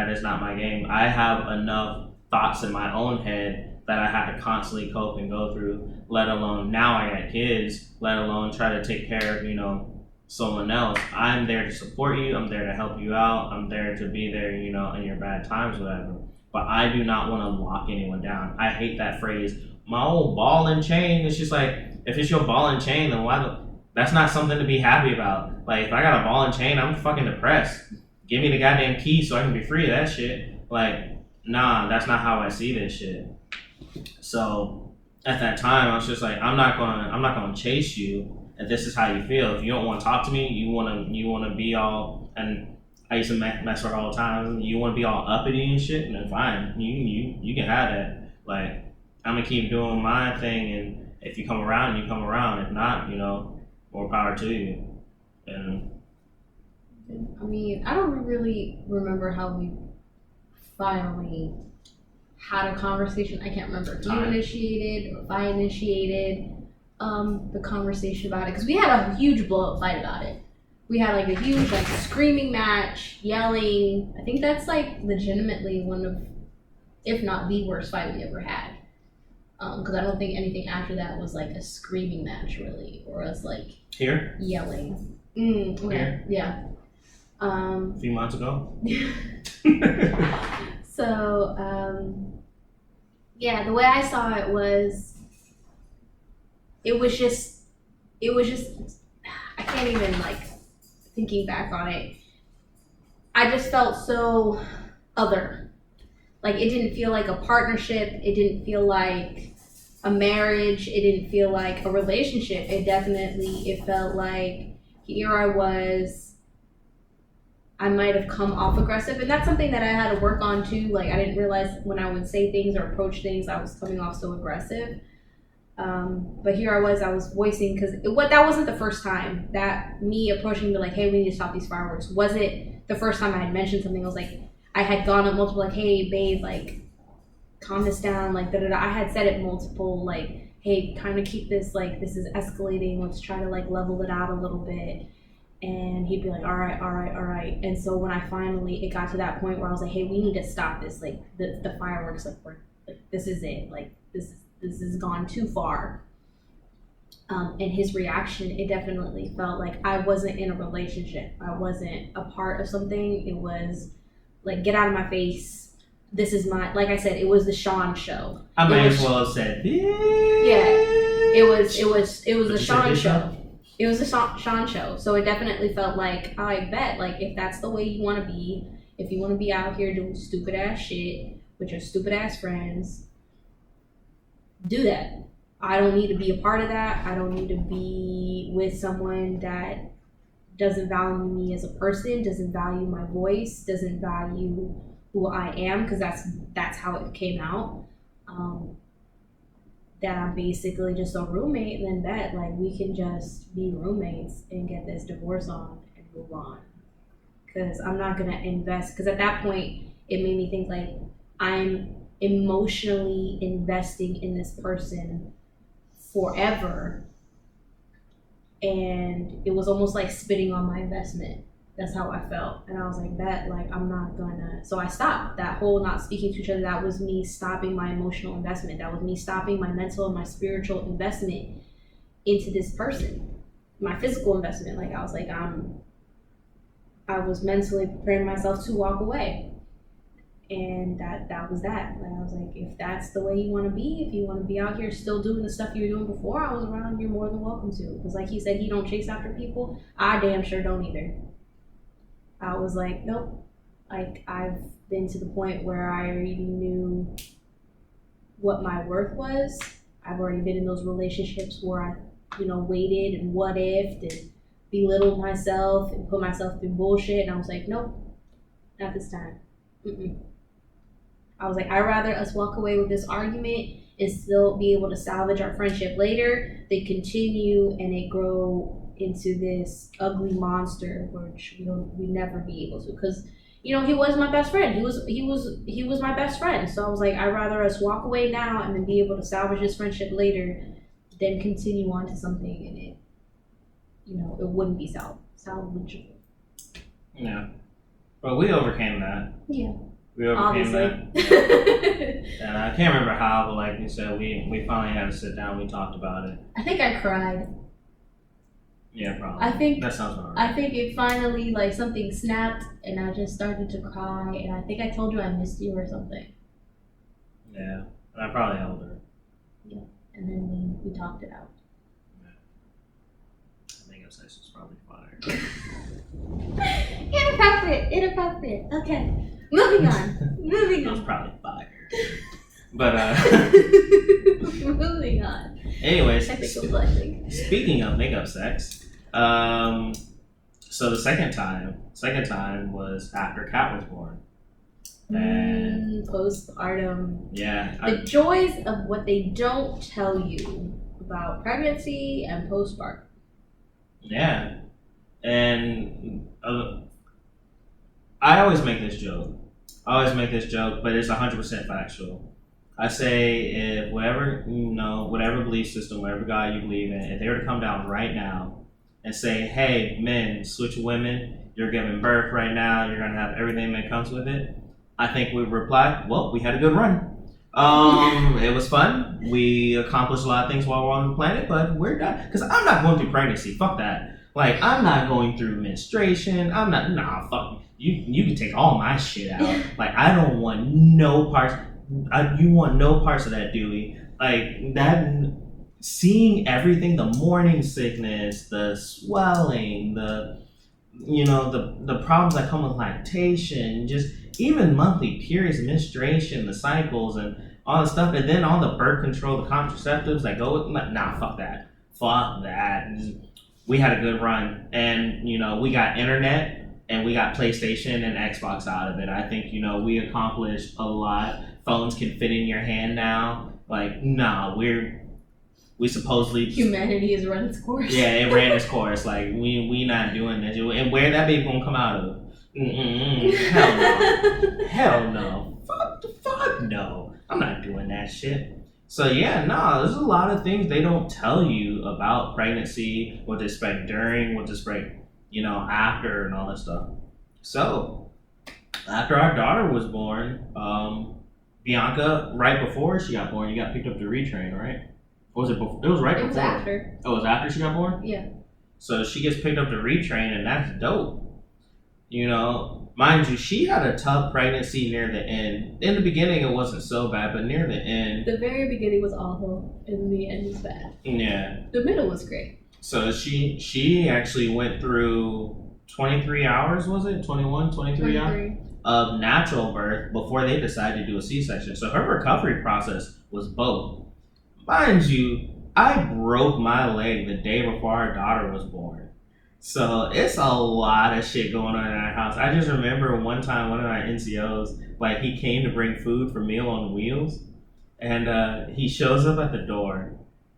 my game. I have enough thoughts in my own head that I have to constantly cope and go through, let alone now I got kids, let alone try to take care of, someone else. I'm there to support you. I'm there to help you out. I'm there to be there, in your bad times, whatever. But I do not want to lock anyone down. I hate that phrase, my old ball and chain. It's just like, if it's your ball and chain, then that's not something to be happy about. Like, if I got a ball and chain, I'm fucking depressed. Give me the goddamn key so I can be free of that shit. Like, nah, that's not how I see this shit. So at that time, I was just like, I'm not gonna chase you. And this is how you feel. If you don't want to talk to me, you wanna be all, and I used to mess with her all the time. You want to be all uppity and shit, and then fine, you can have that. Like, I'm gonna keep doing my thing, and if you come around, you come around. If not, more power to you. And I mean, I don't really remember how we finally had a conversation. I can't remember if you initiated or if I initiated the conversation about it, because we had a huge blow-up fight about it. We had like a huge screaming match, yelling. I think that's like legitimately one of, if not the worst fight we ever had. Because I don't think anything after that was like a screaming match really, or us like here yelling. Okay. Here? Yeah. A few months ago. So Yeah, the way I saw it was, it was just, I can't even, like, thinking back on it, I just felt so other. Like, it didn't feel like a partnership. It didn't feel like a marriage. It didn't feel like a relationship. It felt like here I was, I might have come off aggressive. And that's something that I had to work on too. Like, I didn't realize when I would say things or approach things, I was coming off so aggressive. But here I was voicing, because that wasn't the first time that me approaching me like, hey, we need to stop these fireworks. Wasn't the first time I had mentioned something. I was like, I had gone up multiple, like, hey, babe, like, calm this down, like, da-da-da. I had said it multiple, like, hey, kind of keep this, like, this is escalating. Let's try to, like, level it out a little bit. And he'd be like, all right. And so when I finally, it got to that point where I was like, hey, we need to stop this. Like, the fireworks, like, this is it. Like, this has gone too far. And his reaction, it definitely felt like I wasn't in a relationship. I wasn't a part of something. It was like, get out of my face. This is my, like I said, it was the Sean show. I may as well have said, bitch. Yeah, it was a Sean show. It was a Sean show. So it definitely felt like, I bet, like, if that's the way you want to be, if you want to be out here doing stupid ass shit with your stupid ass friends, do that. I don't need to be a part of that. I don't need to be with someone that doesn't value me as a person, doesn't value my voice, doesn't value who I am, because that's how it came out. That I'm basically just a roommate, and then that, like, we can just be roommates and get this divorce on and move on. Because I'm not gonna invest, because at that point it made me think like, I'm emotionally investing in this person forever, and it was almost like spitting on my investment. That's how I felt. And I was like, that, like, I'm not gonna, so I stopped. That whole not speaking to each other, that was me stopping my emotional investment. That was me stopping my mental and my spiritual investment into this person. My physical investment, like, I was like, I was mentally preparing myself to walk away. And that was that. Like, I was like, if that's the way you want to be, if you want to be out here still doing the stuff you were doing before I was around, you're more than welcome to. Because like he said, he don't chase after people. I damn sure don't either. I was like, nope. Like, I've been to the point where I already knew what my worth was. I've already been in those relationships where I, waited and what ifed and belittled myself and put myself through bullshit. And I was like, nope, not this time. I was like, I'd rather us walk away with this argument and still be able to salvage our friendship later than continue and it grow into this ugly monster, which we'd never be able to. Because he was my best friend. He was my best friend. So I was like, I'd rather us walk away now and then be able to salvage this friendship later than continue on to something and it wouldn't be salvageable. Yeah, but we overcame that. Yeah. We overcame Obviously. that. And I can't remember how, but like you said, we finally had to sit down. We talked about it. I think I cried. Yeah, probably. That sounds about right. I think it finally, like, something snapped and I just started to cry, and I think I told you I missed you or something. Yeah, and I probably held her. Yeah, and then we talked it out. Yeah. I think sex was probably fire. Inappropriate. Okay, moving on. It was probably fire. But moving on. Anyways, Technical blessing. Speaking of makeup sex, so the second time was after Kat was born. And postpartum. Yeah. The joys of what they don't tell you about pregnancy and postpartum. Yeah. And I always make this joke. But it's 100% factual. I say, if whatever belief system, whatever God you believe in, if they were to come down right now and say, hey, men, switch women, you're giving birth right now, you're going to have everything that comes with it, I think we would reply, well, we had a good run. It was fun. We accomplished a lot of things while we're on the planet, but we're done. Because I'm not going through pregnancy. Fuck that. Like, I'm not going through menstruation. Fuck. You can take all my shit out. Like, I don't want no parts. You want no parts of that, Dewey. Like that, seeing everything, the morning sickness, the swelling, the problems that come with lactation, just even monthly periods, menstruation, the cycles, and all the stuff, and then all the birth control, the contraceptives that go with. Nah, fuck that. We had a good run, and we got internet and we got PlayStation and Xbox out of it. I think we accomplished a lot. Phones can fit in your hand now. Like, nah, we supposedly Humanity has run its course. Yeah, it ran its course. Like we not doing that. And where that baby gonna come out of? Hell no. Hell no. Fuck no. I'm not doing that shit. So yeah, no, there's a lot of things they don't tell you about pregnancy, what to expect during, what to expect, after, and all that stuff. So after our daughter was born, Bianca, right before she got born, you got picked up to retrain, right? Or was it before? It was right before. It was after. Oh, it was after she got born? Yeah. So she gets picked up to retrain, and that's dope. Mind you, she had a tough pregnancy near the end. In the beginning, it wasn't so bad, but near the end. The very beginning was awful, and the end was bad. Yeah. The middle was great. So she actually went through 23 hours, was it? 21, 23 hours? Of natural birth before they decided to do a C-section. So her recovery process was both. Mind you, I broke my leg the day before our daughter was born. So it's a lot of shit going on in our house. I just remember one time one of my NCOs, like he came to bring food for Meal on Wheels, and he shows up at the door,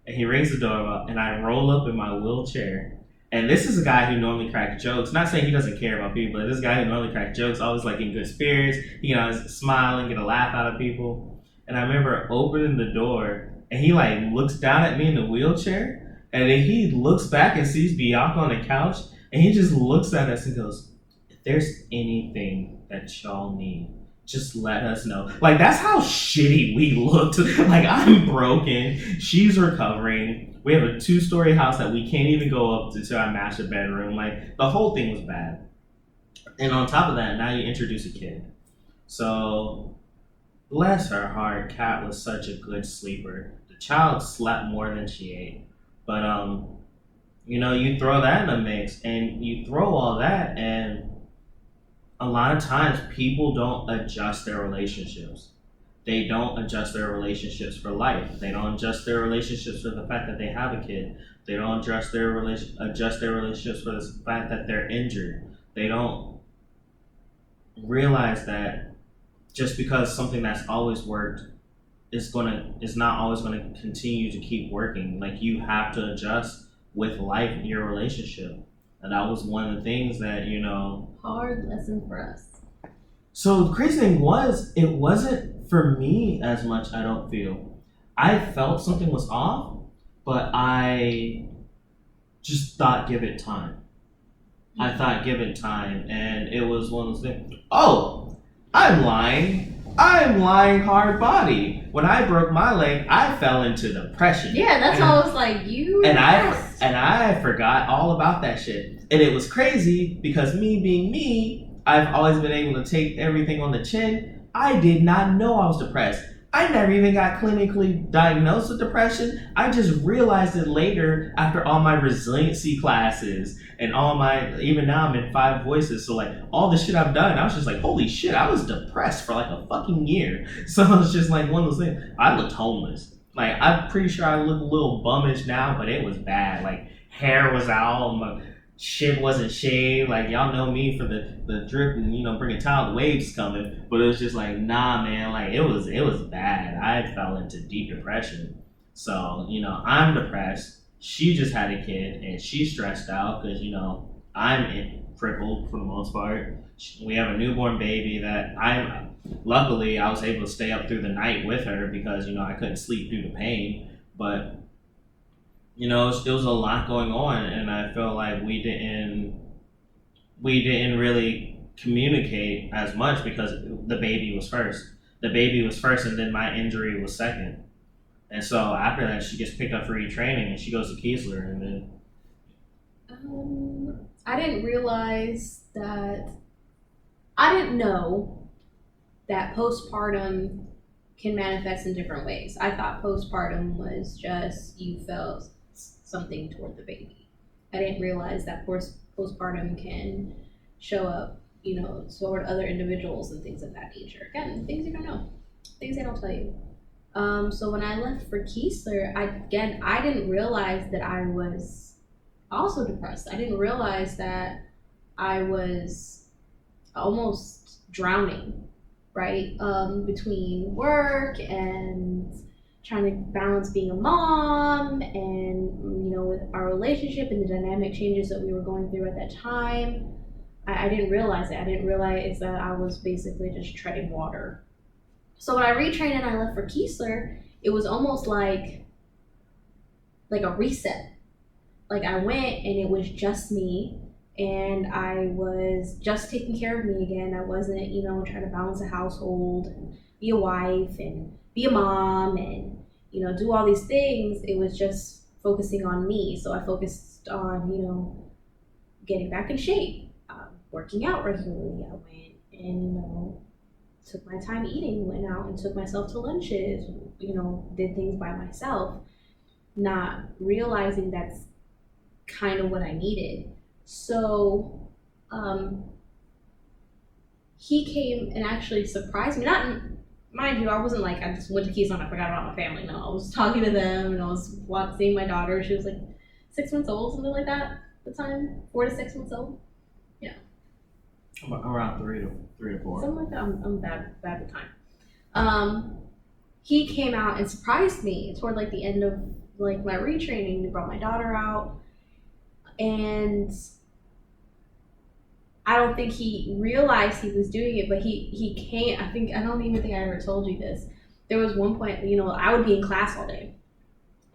and he rings the doorbell, and I roll up in my wheelchair. And this is a guy who normally cracks jokes. Not saying he doesn't care about people, but this guy who normally cracks jokes, always like in good spirits, smiling, get a laugh out of people. And I remember opening the door, and he like looks down at me in the wheelchair. And then he looks back and sees Bianca on the couch, and he just looks at us and goes, "If there's anything that y'all need, just let us know." Like, that's how shitty we looked. Like, I'm broken. She's recovering. We have a 2-story house that we can't even go up to our master bedroom. Like, the whole thing was bad. And on top of that, now you introduce a kid. So, bless her heart, Kat was such a good sleeper. The child slept more than she ate. But, you throw that in the mix, and you throw all that, and a lot of times people don't adjust their relationships. They don't adjust their relationships for life. They don't adjust their relationships for the fact that they have a kid. They don't adjust their relationships for the fact that they're injured. They don't realize that just because something that's always worked is not always going to continue to keep working. Like, you have to adjust with life in your relationship. And that was one of the things that, Hard lesson for us. So the crazy thing was, it wasn't for me as much, I don't feel. I felt something was off, but I just thought, give it time. I thought, give it time. And it was one of those things. Oh, I'm lying hard body. When I broke my leg, I fell into depression. Yeah, that's why I was like, you. And I forgot all about that shit. And it was crazy because me being me, I've always been able to take everything on the chin. I did not know I was depressed. I never even got clinically diagnosed with depression. I just realized it later after all my resiliency classes and even now I'm in 5 voices. So like all the shit I've done, I was just like, holy shit, I was depressed for like a fucking year. So it's just like one of those things. I looked homeless. Like, I'm pretty sure I look a little bummish now, but it was bad. Like, hair was out, my shit wasn't shaved. Like, y'all know me for the drip and, bring a towel, the waves coming. But it was just like, nah, man, like, it was bad. I fell into deep depression. So, I'm depressed. She just had a kid, and she's stressed out because, I'm crippled for the most part. We have a newborn baby that luckily I was able to stay up through the night with her because, I couldn't sleep due to pain. But, it was a lot going on, and I felt like we didn't really communicate as much because the baby was first. The baby was first, and then my injury was second. And so after that, she gets picked up for retraining, and she goes to Keesler, and then. I didn't realize that. I didn't know that postpartum can manifest in different ways. I thought postpartum was just you felt something toward the baby. I didn't realize that postpartum can show up, toward other individuals and things of that nature. Again, things you don't know, things they don't tell you. So when I left for Keesler, I didn't realize that I was also depressed. I didn't realize that I was almost drowning, right? Between work and trying to balance being a mom and, with our relationship and the dynamic changes that we were going through at that time. I didn't realize it. I didn't realize that I was basically just treading water. So when I retrained and I left for Keesler, it was almost like a reset. Like I went and it was just me, and I was just taking care of me again. I wasn't, trying to balance a household and be a wife and be a mom and, do all these things. It was just focusing on me. So I focused on, getting back in shape, working out regularly. I went and, took my time eating, went out and took myself to lunches, did things by myself, not realizing that's kind of what I needed. So he came and actually surprised me. Not, mind you, I wasn't like, I just went to Keystone and I forgot about my family. No, I was talking to them and I was seeing my daughter. She was like 6 months old, something like that at the time, 4 to 6 months old. Yeah. Around 3 to 4. Something like that. I'm bad with time. He came out and surprised me toward like the end of like my retraining. He brought my daughter out, and I don't think he realized he was doing it, but he came. I don't even think I ever told you this. There was one point, I would be in class all day.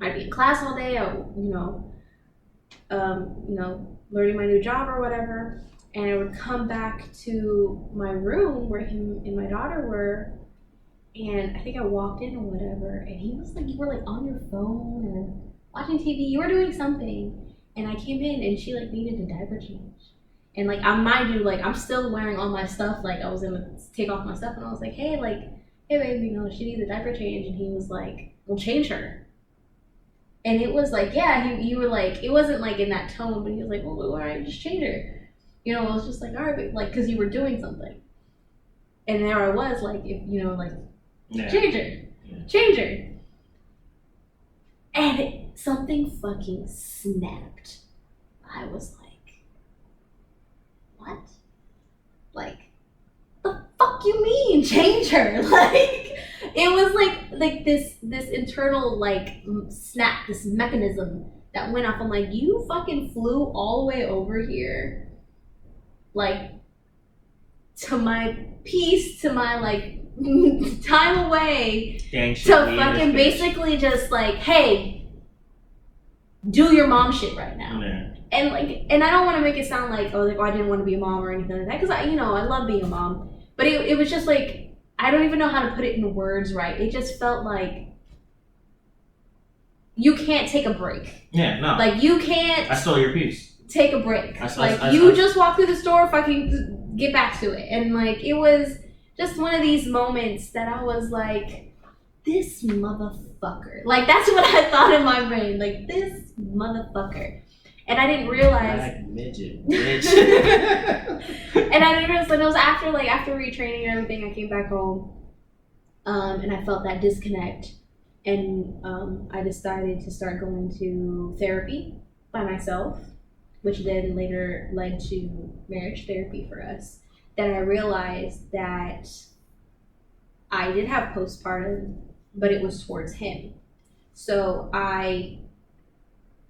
I'd be in class all day. Learning my new job or whatever. And I would come back to my room where him and my daughter were, and I think I walked in or whatever, and he was like, you were like on your phone or watching TV, you were doing something. And I came in and she like needed a diaper change. And like, mind you, like I'm still wearing all my stuff, like I was gonna take off my stuff, and I was like, hey babe, she needs a diaper change. And he was like, well, change her. And it was like, yeah, you were like, it wasn't like in that tone, but he was like, well, all right, just change her. I was just like, all right, but like, because you were doing something. And there I was, like, change her. And something fucking snapped. I was like, what? Like, the fuck you mean, change her? Like, it was like this internal, like, snap, this mechanism that went off. I'm like, you fucking flew all the way over here, like, to my peace, to my, like, time away, to fucking basically just, like, hey, do your mom shit right now. Yeah. And, like, and I don't want to make it sound like, oh, like, I didn't want to be a mom or anything like that, because, I love being a mom. But it was just, like, I don't even know how to put it in words right. It just felt like you can't take a break. Yeah, no. Like, you can't... I stole your piece. Take a break. You just walk through the store, fucking get back to it. And like, it was just one of these moments that I was like, this motherfucker. Like, that's what I thought in my brain. Like, this motherfucker. And I didn't realize. Black midget, bitch. And I didn't realize, like, it was after retraining and everything, I came back home, and I felt that disconnect, and I decided to start going to therapy by myself, which then later led to marriage therapy for us. Then I realized that I did have postpartum, but it was towards him. So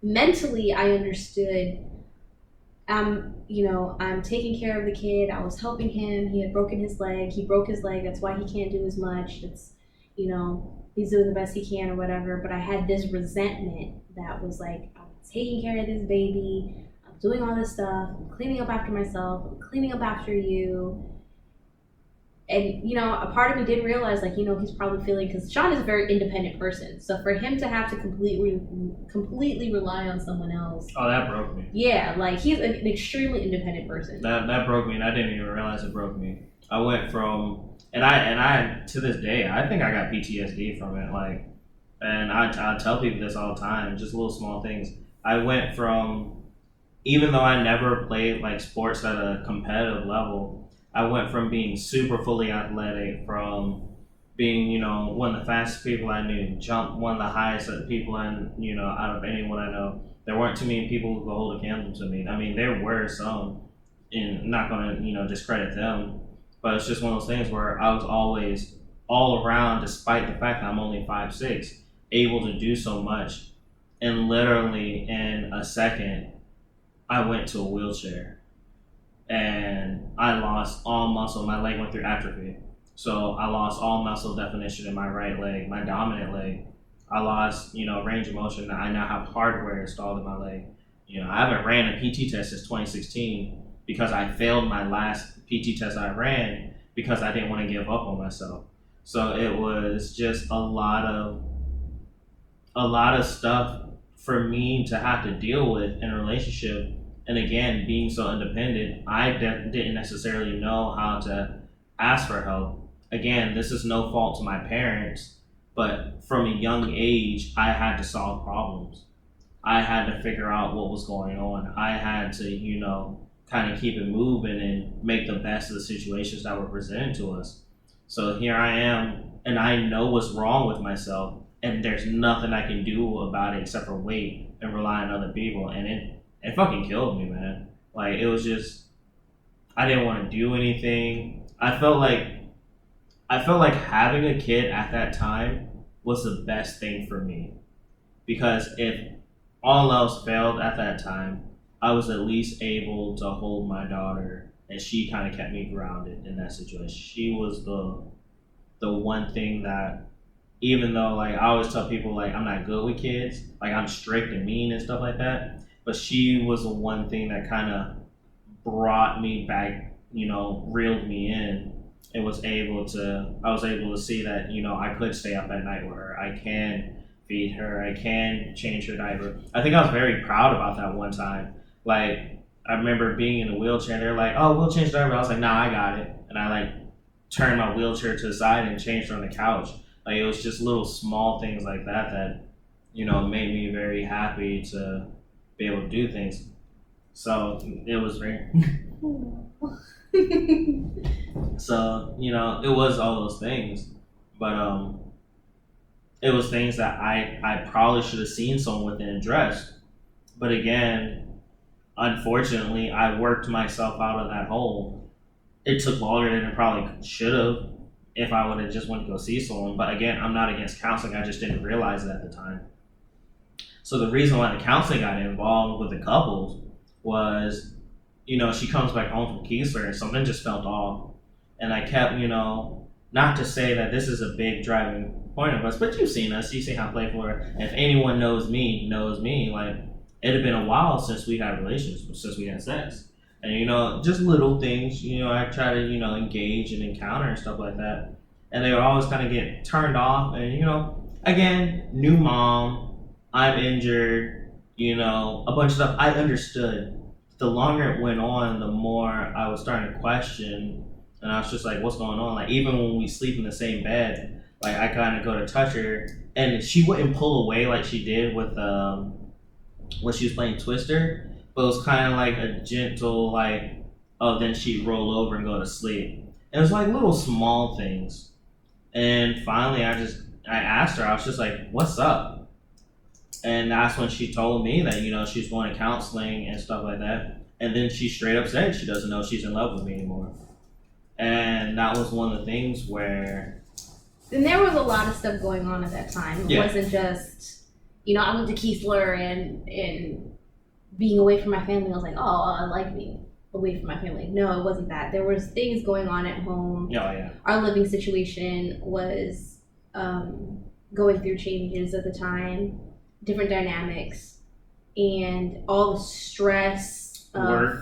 mentally I understood, I'm taking care of the kid. I was helping him. He had broken his leg. He broke his leg. That's why he can't do as much. It's, he's doing the best he can or whatever. But I had this resentment that was like, I'm taking care of this baby. I'm doing all this stuff. I'm cleaning up after myself. I'm cleaning up after you. And, a part of me did realize, like, he's probably feeling, because Sean is a very independent person. So for him to have to completely rely on someone else. Oh, that broke me. Yeah, like, he's an extremely independent person. That broke me, and I didn't even realize it broke me. I went from, and I to this day, I think I got PTSD from it. Like, and I tell people this all the time, just little small things. I went from, even though I never played like sports at a competitive level, I went from being super fully athletic, from being, one of the fastest people I knew, jump one of the highest people out of anyone I know. There weren't too many people who could hold a candle to me. I mean, there were some, and I'm not going to, discredit them, but it's just one of those things where I was always all around, despite the fact that I'm only 5'6", able to do so much. And literally in a second, I went to a wheelchair and I lost all muscle. My leg went through atrophy. So I lost all muscle definition in my right leg, my dominant leg. I lost, range of motion. I now have hardware installed in my leg. I haven't ran a PT test since 2016 because I failed my last PT test I ran because I didn't want to give up on myself. So it was just a lot of stuff for me to have to deal with in a relationship. And again, being so independent, I didn't necessarily know how to ask for help. Again, this is no fault to my parents, but from a young age, I had to solve problems. I had to figure out what was going on. I had to, kind of keep it moving and make the best of the situations that were presented to us. So here I am, and I know what's wrong with myself, and there's nothing I can do about it except for wait and rely on other people. And it fucking killed me, man. Like, it was just, I didn't want to do anything. I felt like having a kid at that time was the best thing for me. Because if all else failed at that time, I was at least able to hold my daughter, and she kind of kept me grounded in that situation. She was the one thing that, even though, like, I always tell people, like, I'm not good with kids, like, I'm strict and mean and stuff like that, but she was the one thing that kind of brought me back, reeled me in, and I was able to see that, I could stay up at night with her. I can feed her. I can change her diaper. I think I was very proud about that one time. Like, I remember being in a wheelchair, and they're like, oh, we'll change the diaper. I was like, nah, I got it. And I, like, turned my wheelchair to the side and changed her on the couch. Like, it was just little small things like that, made me very happy to be able to do things. So it was very... So, it was all those things. But it was things that I probably should have seen someone with and addressed. But again, unfortunately, I worked myself out of that hole. It took longer than it probably should have if I would have just went to go see someone. But again, I'm not against counseling. I just didn't realize it at the time. So the reason why the counseling got involved with the couples was, she comes back home from Keesler and something just felt off. And I kept, not to say that this is a big driving point of us, but you've seen us. You've seen how playful we're. And if anyone knows me, like, it had been a while since we had relations, since we had sex. And, just little things, I try to, engage and encounter and stuff like that. And they would always kind of get turned off. And, again, new mom, I'm injured, a bunch of stuff. I understood. The longer it went on, the more I was starting to question. And I was just like, what's going on? Like, even when we sleep in the same bed, like, I kind of go to touch her. And she wouldn't pull away like she did with when she was playing Twister. But it was kind of like a gentle, like, oh, then she'd roll over and go to sleep. It was like little small things. And finally, I asked her, I was just like, what's up? And that's when she told me that, she's going to counseling and stuff like that. And then she straight up said she doesn't know she's in love with me anymore. And that was one of the things where... And there was a lot of stuff going on at that time. It wasn't just, I went to Keesler and being away from my family, I was like, oh, I like being away from my family. No, it wasn't that. There was things going on at home. Oh, yeah. Our living situation was going through changes at the time, different dynamics, and all the stress of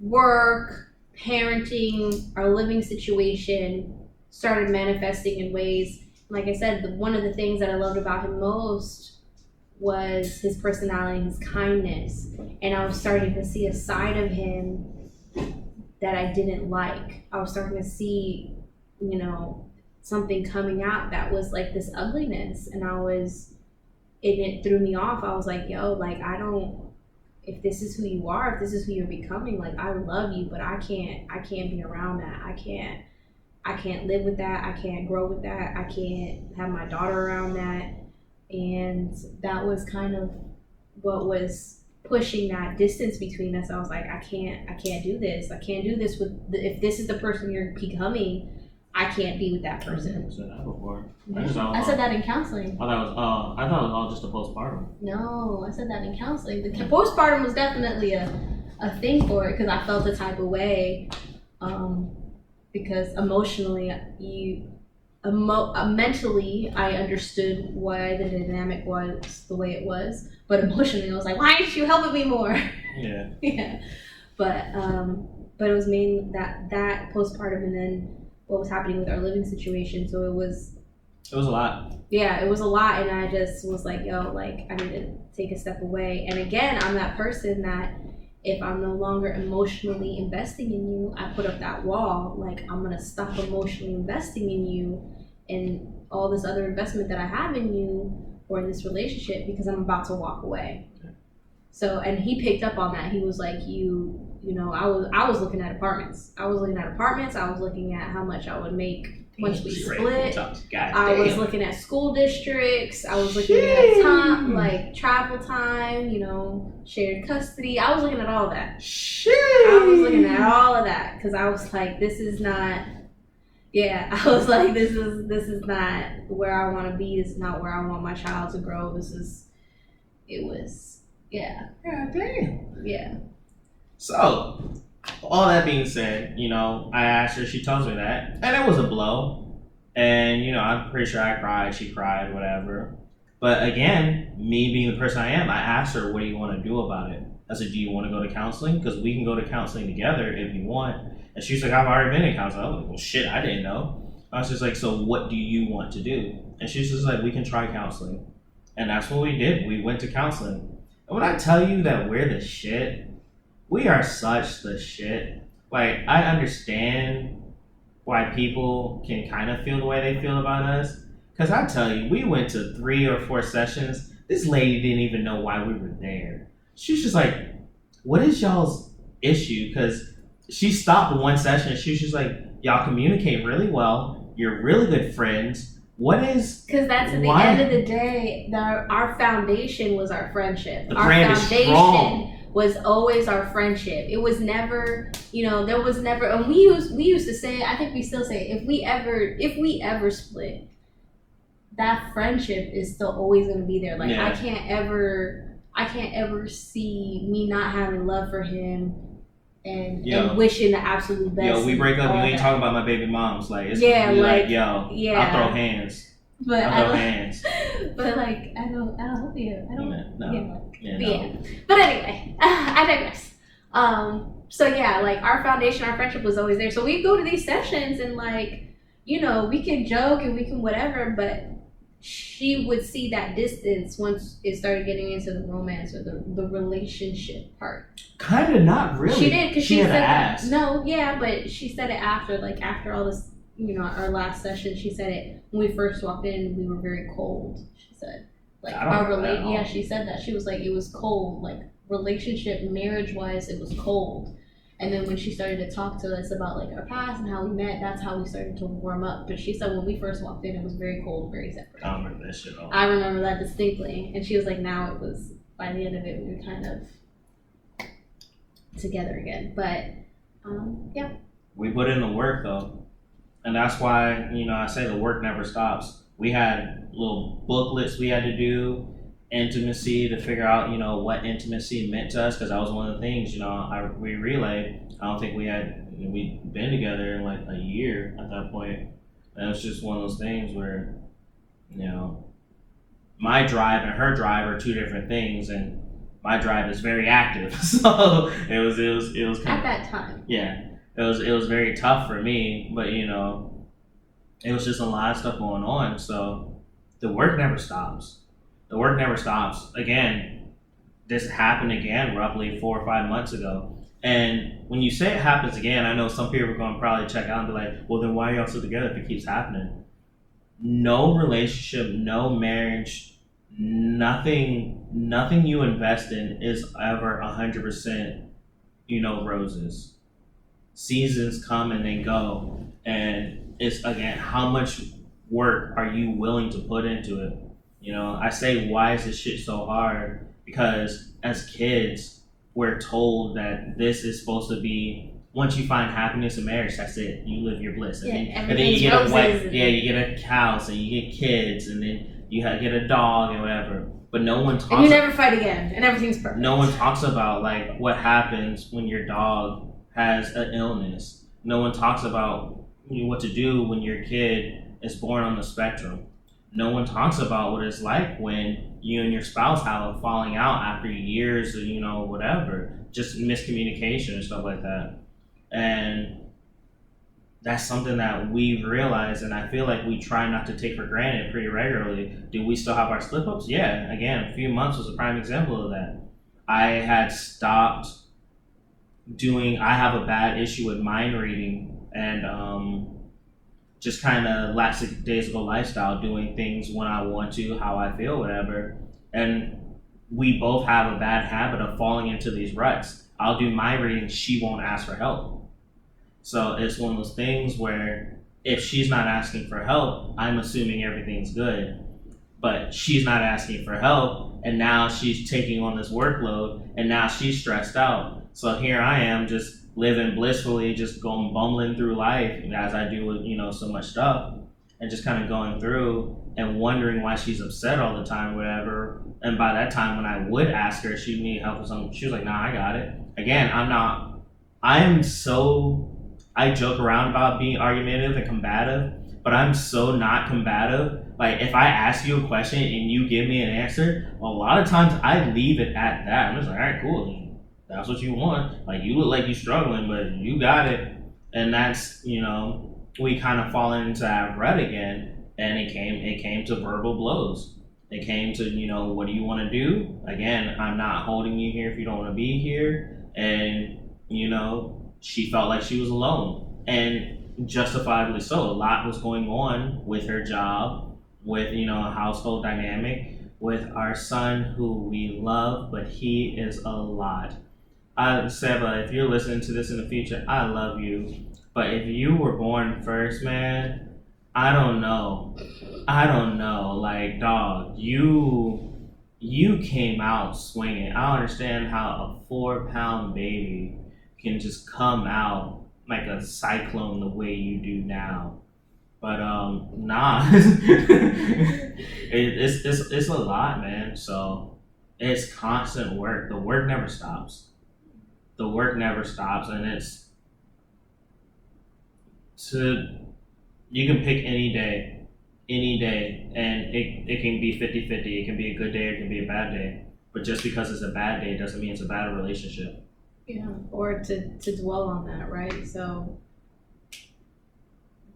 work, parenting, our living situation started manifesting in ways. Like I said, one of the things that I loved about him most was his personality and his kindness. And I was starting to see a side of him that I didn't like. I was starting to see, you know, something coming out that was like this ugliness, and it threw me off. I was like, yo, like I don't. If this is who you are, if this is who you're becoming, like I love you, but I can't be around that. I can't live with that. I can't grow with that. I can't have my daughter around that. And that was kind of what was pushing that distance between us. I was like, I can't do this. I can't do this if this is the person you're becoming, I can't be with that person. I've said that before. I said that in counseling. I thought it was all just a postpartum. No, I said that in counseling. The postpartum was definitely a thing for it, because I felt the type of way, because emotionally, mentally, I understood why the dynamic was the way it was, but emotionally, I was like, why aren't you helping me more? Yeah. Yeah. But it was mainly that postpartum, and then what was happening with our living situation. So it was a lot. Yeah, it was a lot, and I just was like, yo, like I need to take a step away. And again, I'm that person that if I'm no longer emotionally investing in you, I put up that wall. Like, I'm gonna stop emotionally investing in you and all this other investment that I have in you or in this relationship, because I'm about to walk away. So, and he picked up on that. He was like, you know, I was looking at apartments. I was looking at how much I would make once we split. I was looking at school districts. I was looking at time, like travel time, you know, shared custody. I was looking at all that. I was looking at all of that, because I was like, this is not. Yeah, I was like, this is not where I want to be. This is not where I want my child to grow. Yeah. God damn. Yeah. So, all that being said, you know, I asked her, she tells me that, and it was a blow. And, you know, I'm pretty sure I cried, she cried, whatever. But again, me being the person I am, I asked her, what do you want to do about it? I said, do you want to go to counseling? Because we can go to counseling together if you want. And she's like, I've already been in counseling. I was like, well, shit, I didn't know. I was just like, so what do you want to do? And she's just like, we can try counseling. And that's what we did. We went to counseling. And when I tell you that we're the shit, we are such the shit. Like, I understand why people can kind of feel the way they feel about us. Because I tell you, we went to 3 or 4 sessions. This lady didn't even know why we were there. She was just like, what is y'all's issue? Because she stopped one session and she was just like, y'all communicate really well. You're really good friends. What is... Because that's at the end of the day, our foundation was our friendship. The our brand is strong. Was always our friendship. It was never, you know, there was never, and we used to say, I think we still say, if we ever split, that friendship is still always going to be there. Like, yeah. I can't ever see me not having love for him and wishing the absolute best. Yo, we break up, you ain't talking about my baby moms. Like, it's like, yo, yeah. I'll throw hands. But I'll throw hands. But like, I don't hope you. I don't. No. Yeah. But anyway, I digress. So yeah, like our foundation, our friendship was always there. So we go to these sessions and like, you know, we can joke and we can whatever, but she would see that distance once it started getting into the romance or the relationship part. Kind of not really. She did, because she had said to ask. No, yeah, but she said it after all this, you know, our last session. She said it when we first walked in. We were very cold. She said, like yeah, she said that. She was like, it was cold, like relationship, marriage wise, it was cold. And then when she started to talk to us about like our past and how we met, that's how we started to warm up. But she said when we first walked in, it was very cold, very separate. I don't remember that shit at all. I remember that distinctly. And she was like, now it was, by the end of it, we were kind of together again. But yeah. We put in the work though. And that's why, you know, I say the work never stops. We had little booklets we had to do, intimacy, to figure out, you know, what intimacy meant to us, because that was one of the things, you know, we relayed. I don't think we'd been together in like a year at that point. And it was just one of those things where, you know, my drive and her drive are two different things, and my drive is very active. So it was kind at that time. Yeah. It was very tough for me, but you know, it was just a lot of stuff going on. So the work never stops. The work never stops. Again, this happened again roughly 4 or 5 months ago. And when you say it happens again, I know some people are going to probably check out and be like, well, then why are y'all still together if it keeps happening? No relationship, no marriage, nothing you invest in is ever 100%, roses. Seasons come and they go. And it's, again, how much work are you willing to put into it? I say, why is this shit so hard? Because as kids, we're told that this is supposed to be, once you find happiness in marriage, that's it. You live your bliss, and then you get a wife. Yeah, you get a house, and you get kids, and then you get a dog and whatever. But no one talks. And you never fight again, and everything's perfect. No one talks about like what happens when your dog has an illness. No one talks about what to do when your kid is born on the spectrum. No one talks about what it's like when you and your spouse have a falling out after years of, whatever, just miscommunication and stuff like that. And that's something that we've realized, and I feel like we try not to take for granted pretty regularly. Do we still have our slip ups? Yeah. Again, a few months was a prime example of that. I had stopped I have a bad issue with mind reading and just kind of lackadaisical lifestyle, doing things when I want to, how I feel, whatever. And we both have a bad habit of falling into these ruts. I'll do my reading, she won't ask for help. So it's one of those things where if she's not asking for help, I'm assuming everything's good. But she's not asking for help, and now she's taking on this workload, and now she's stressed out. So here I am just living blissfully, just going bumbling through life as I do with, so much stuff, and just kind of going through and wondering why she's upset all the time, whatever. And by that time, when I would ask her if she needed help with something, she was like, nah, I got it. Again, I joke around about being argumentative and combative, but I'm so not combative. Like, if I ask you a question and you give me an answer, a lot of times I leave it at that. I'm just like, all right, cool. That's what you want. Like, you look like you're struggling, but you got it. And that's, we kind of fall into that rut again. And it came to verbal blows. It came to, what do you want to do? Again, I'm not holding you here if you don't want to be here. And, she felt like she was alone. And justifiably so. A lot was going on with her job, with, a household dynamic, with our son who we love, but he is a lot. Seba, if you're listening to this in the future, I love you. But if you were born first, man, I don't know. Like, dog, you came out swinging. I don't understand how a 4-pound baby can just come out like a cyclone the way you do now. But nah, it's a lot, man. So it's constant work. The work never stops. And you can pick any day, and it can be 50-50. It can be a good day, it can be a bad day. But just because it's a bad day doesn't mean it's a bad relationship. Yeah, or to dwell on that, right? So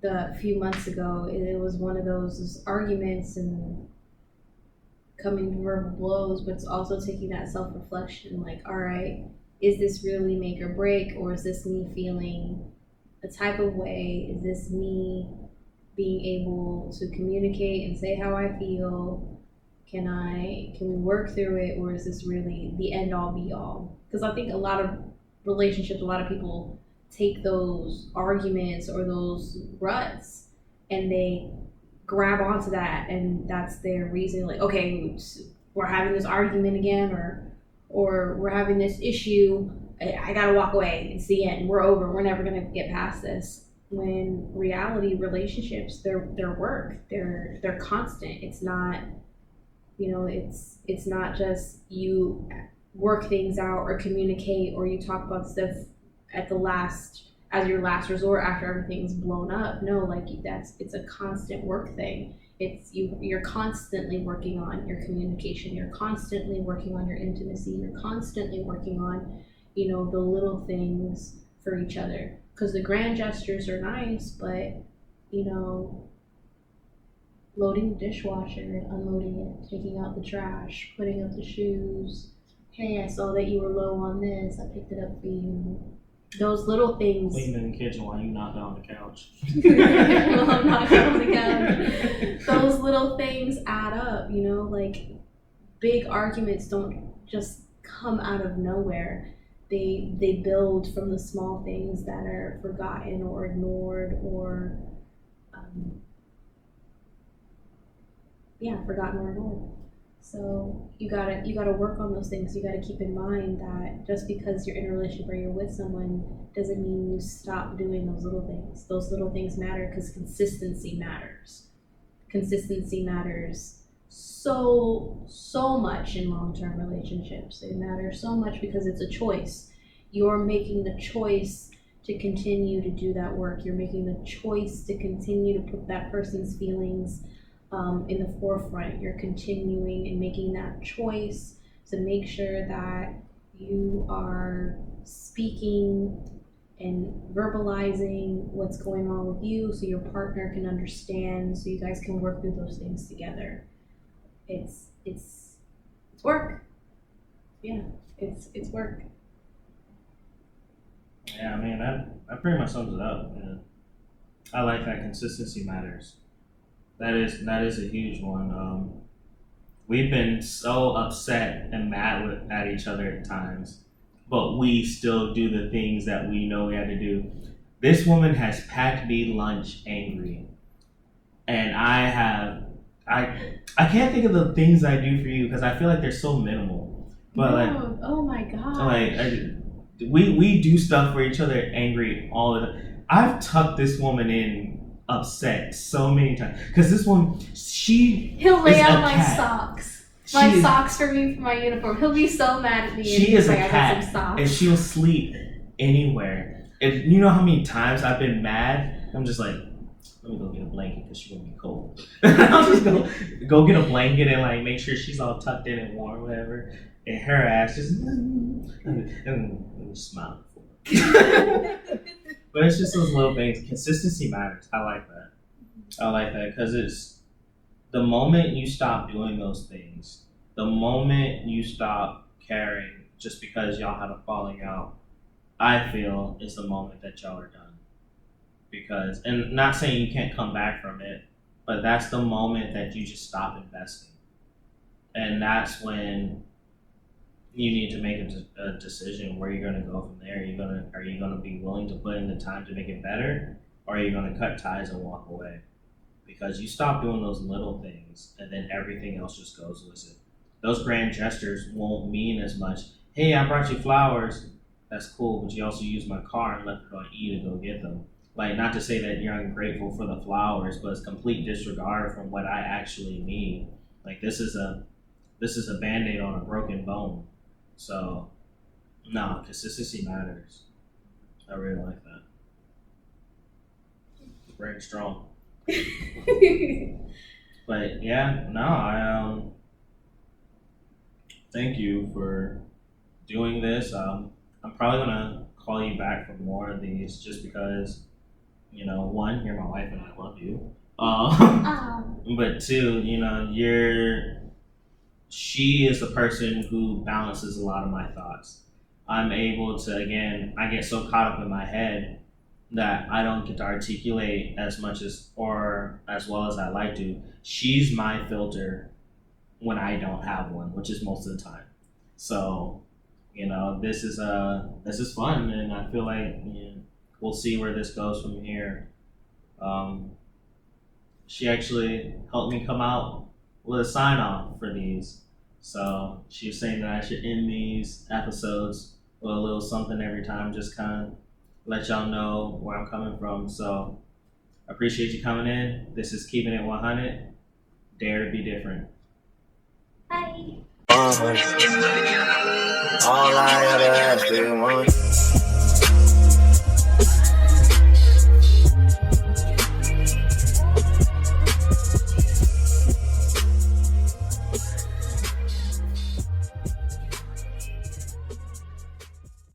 a few months ago, it was one of those arguments and coming to verbal blows, but it's also taking that self-reflection, like, all right, is this really make or break, or is this me feeling a type of way? Is this me being able to communicate and say how I feel? Can we work through it, or is this really the end all be all? Because I think a lot of relationships, a lot of people take those arguments or those ruts and they grab onto that, and that's their reason. Like, okay, we're having this argument again, or we're having this issue. I gotta walk away. It's the end. We're over. We're never gonna get past this. When reality, relationships, they're work. They're constant. It's not, it's not just you work things out or communicate or you talk about stuff as your last resort after everything's blown up. No, like it's a constant work thing. It's you're constantly working on your communication. You're constantly working on your intimacy. You're constantly working on, the little things for each other. Because the grand gestures are nice, but, loading the dishwasher, unloading it, taking out the trash, putting up the shoes, hey, I saw that you were low on this. I picked it up for you. Those little things. Cleaning in the kitchen while you knock on the couch. Well, I'm not on the couch. Those little things add up, you know, like big arguments don't just come out of nowhere. They build from the small things that are forgotten or ignored or forgotten or ignored. So you gotta work on those things. You gotta keep in mind that just because you're in a relationship or you're with someone doesn't mean you stop doing those little things. Those little things matter because consistency matters. Consistency matters so much in long-term relationships. It matters so much because it's a choice. You're making the choice to continue to do that work. You're making the choice to continue to put that person's feelings in the forefront. You're continuing and making that choice to make sure that you are speaking and verbalizing what's going on with you so your partner can understand, so you guys can work through those things together. It's work. Yeah, it's work. Yeah, I mean that pretty much sums it up. Yeah. I like that consistency matters. That is a huge one. We've been so upset and mad at each other at times, but we still do the things that we know we had to do. This woman has packed me lunch angry, and I can't think of the things I do for you because I feel like they're so minimal. But oh my god! We do stuff for each other angry all the time. I've tucked this woman in upset so many times because this one, he'll lay out my socks. Socks for me for my uniform. He'll be so mad at me. She is a like, cat, and she'll sleep anywhere. And you know how many times I've been mad? I'm just like, let me go get a blanket because she's gonna be cold. I'll just go get a blanket and like make sure she's all tucked in and warm, whatever. And her ass just and smile. But it's just those little things. Consistency matters. I like that because it's the moment you stop doing those things, the moment you stop caring just because y'all had a falling out, I feel is the moment that y'all are done. Because, and not saying you can't come back from it, but that's the moment that you just stop investing. And that's when you need to make a decision where you're going to go from there. Are you gonna be willing to put in the time to make it better, or are you going to cut ties and walk away? Because you stop doing those little things, and then everything else just goes with it. Those grand gestures won't mean as much. Hey, I brought you flowers. That's cool, but you also used my car and left it on E to go get them. Like, not to say that you're ungrateful for the flowers, but it's complete disregard from what I actually need. Like, this is a Band-Aid on a broken bone. So, no, consistency matters. I really like that. Very strong. But yeah, no, I thank you for doing this. I'm probably gonna call you back for more of these, just because, you know, one, you're my wife and I love you. But two, you know, she is the person who balances a lot of my thoughts. I'm able to, again, I get so caught up in my head that I don't get to articulate as much or as well as I like to. She's my filter when I don't have one, which is most of the time. So, you know, this is fun, and I feel like, you know, we'll see where this goes from here. She actually helped me come out with a sign off for these. So she was saying that I should end these episodes with a little something every time, just kind of let y'all know where I'm coming from. So I appreciate you coming in. This is Keeping It 100. Dare to be different. Bye. All I ever asked is one.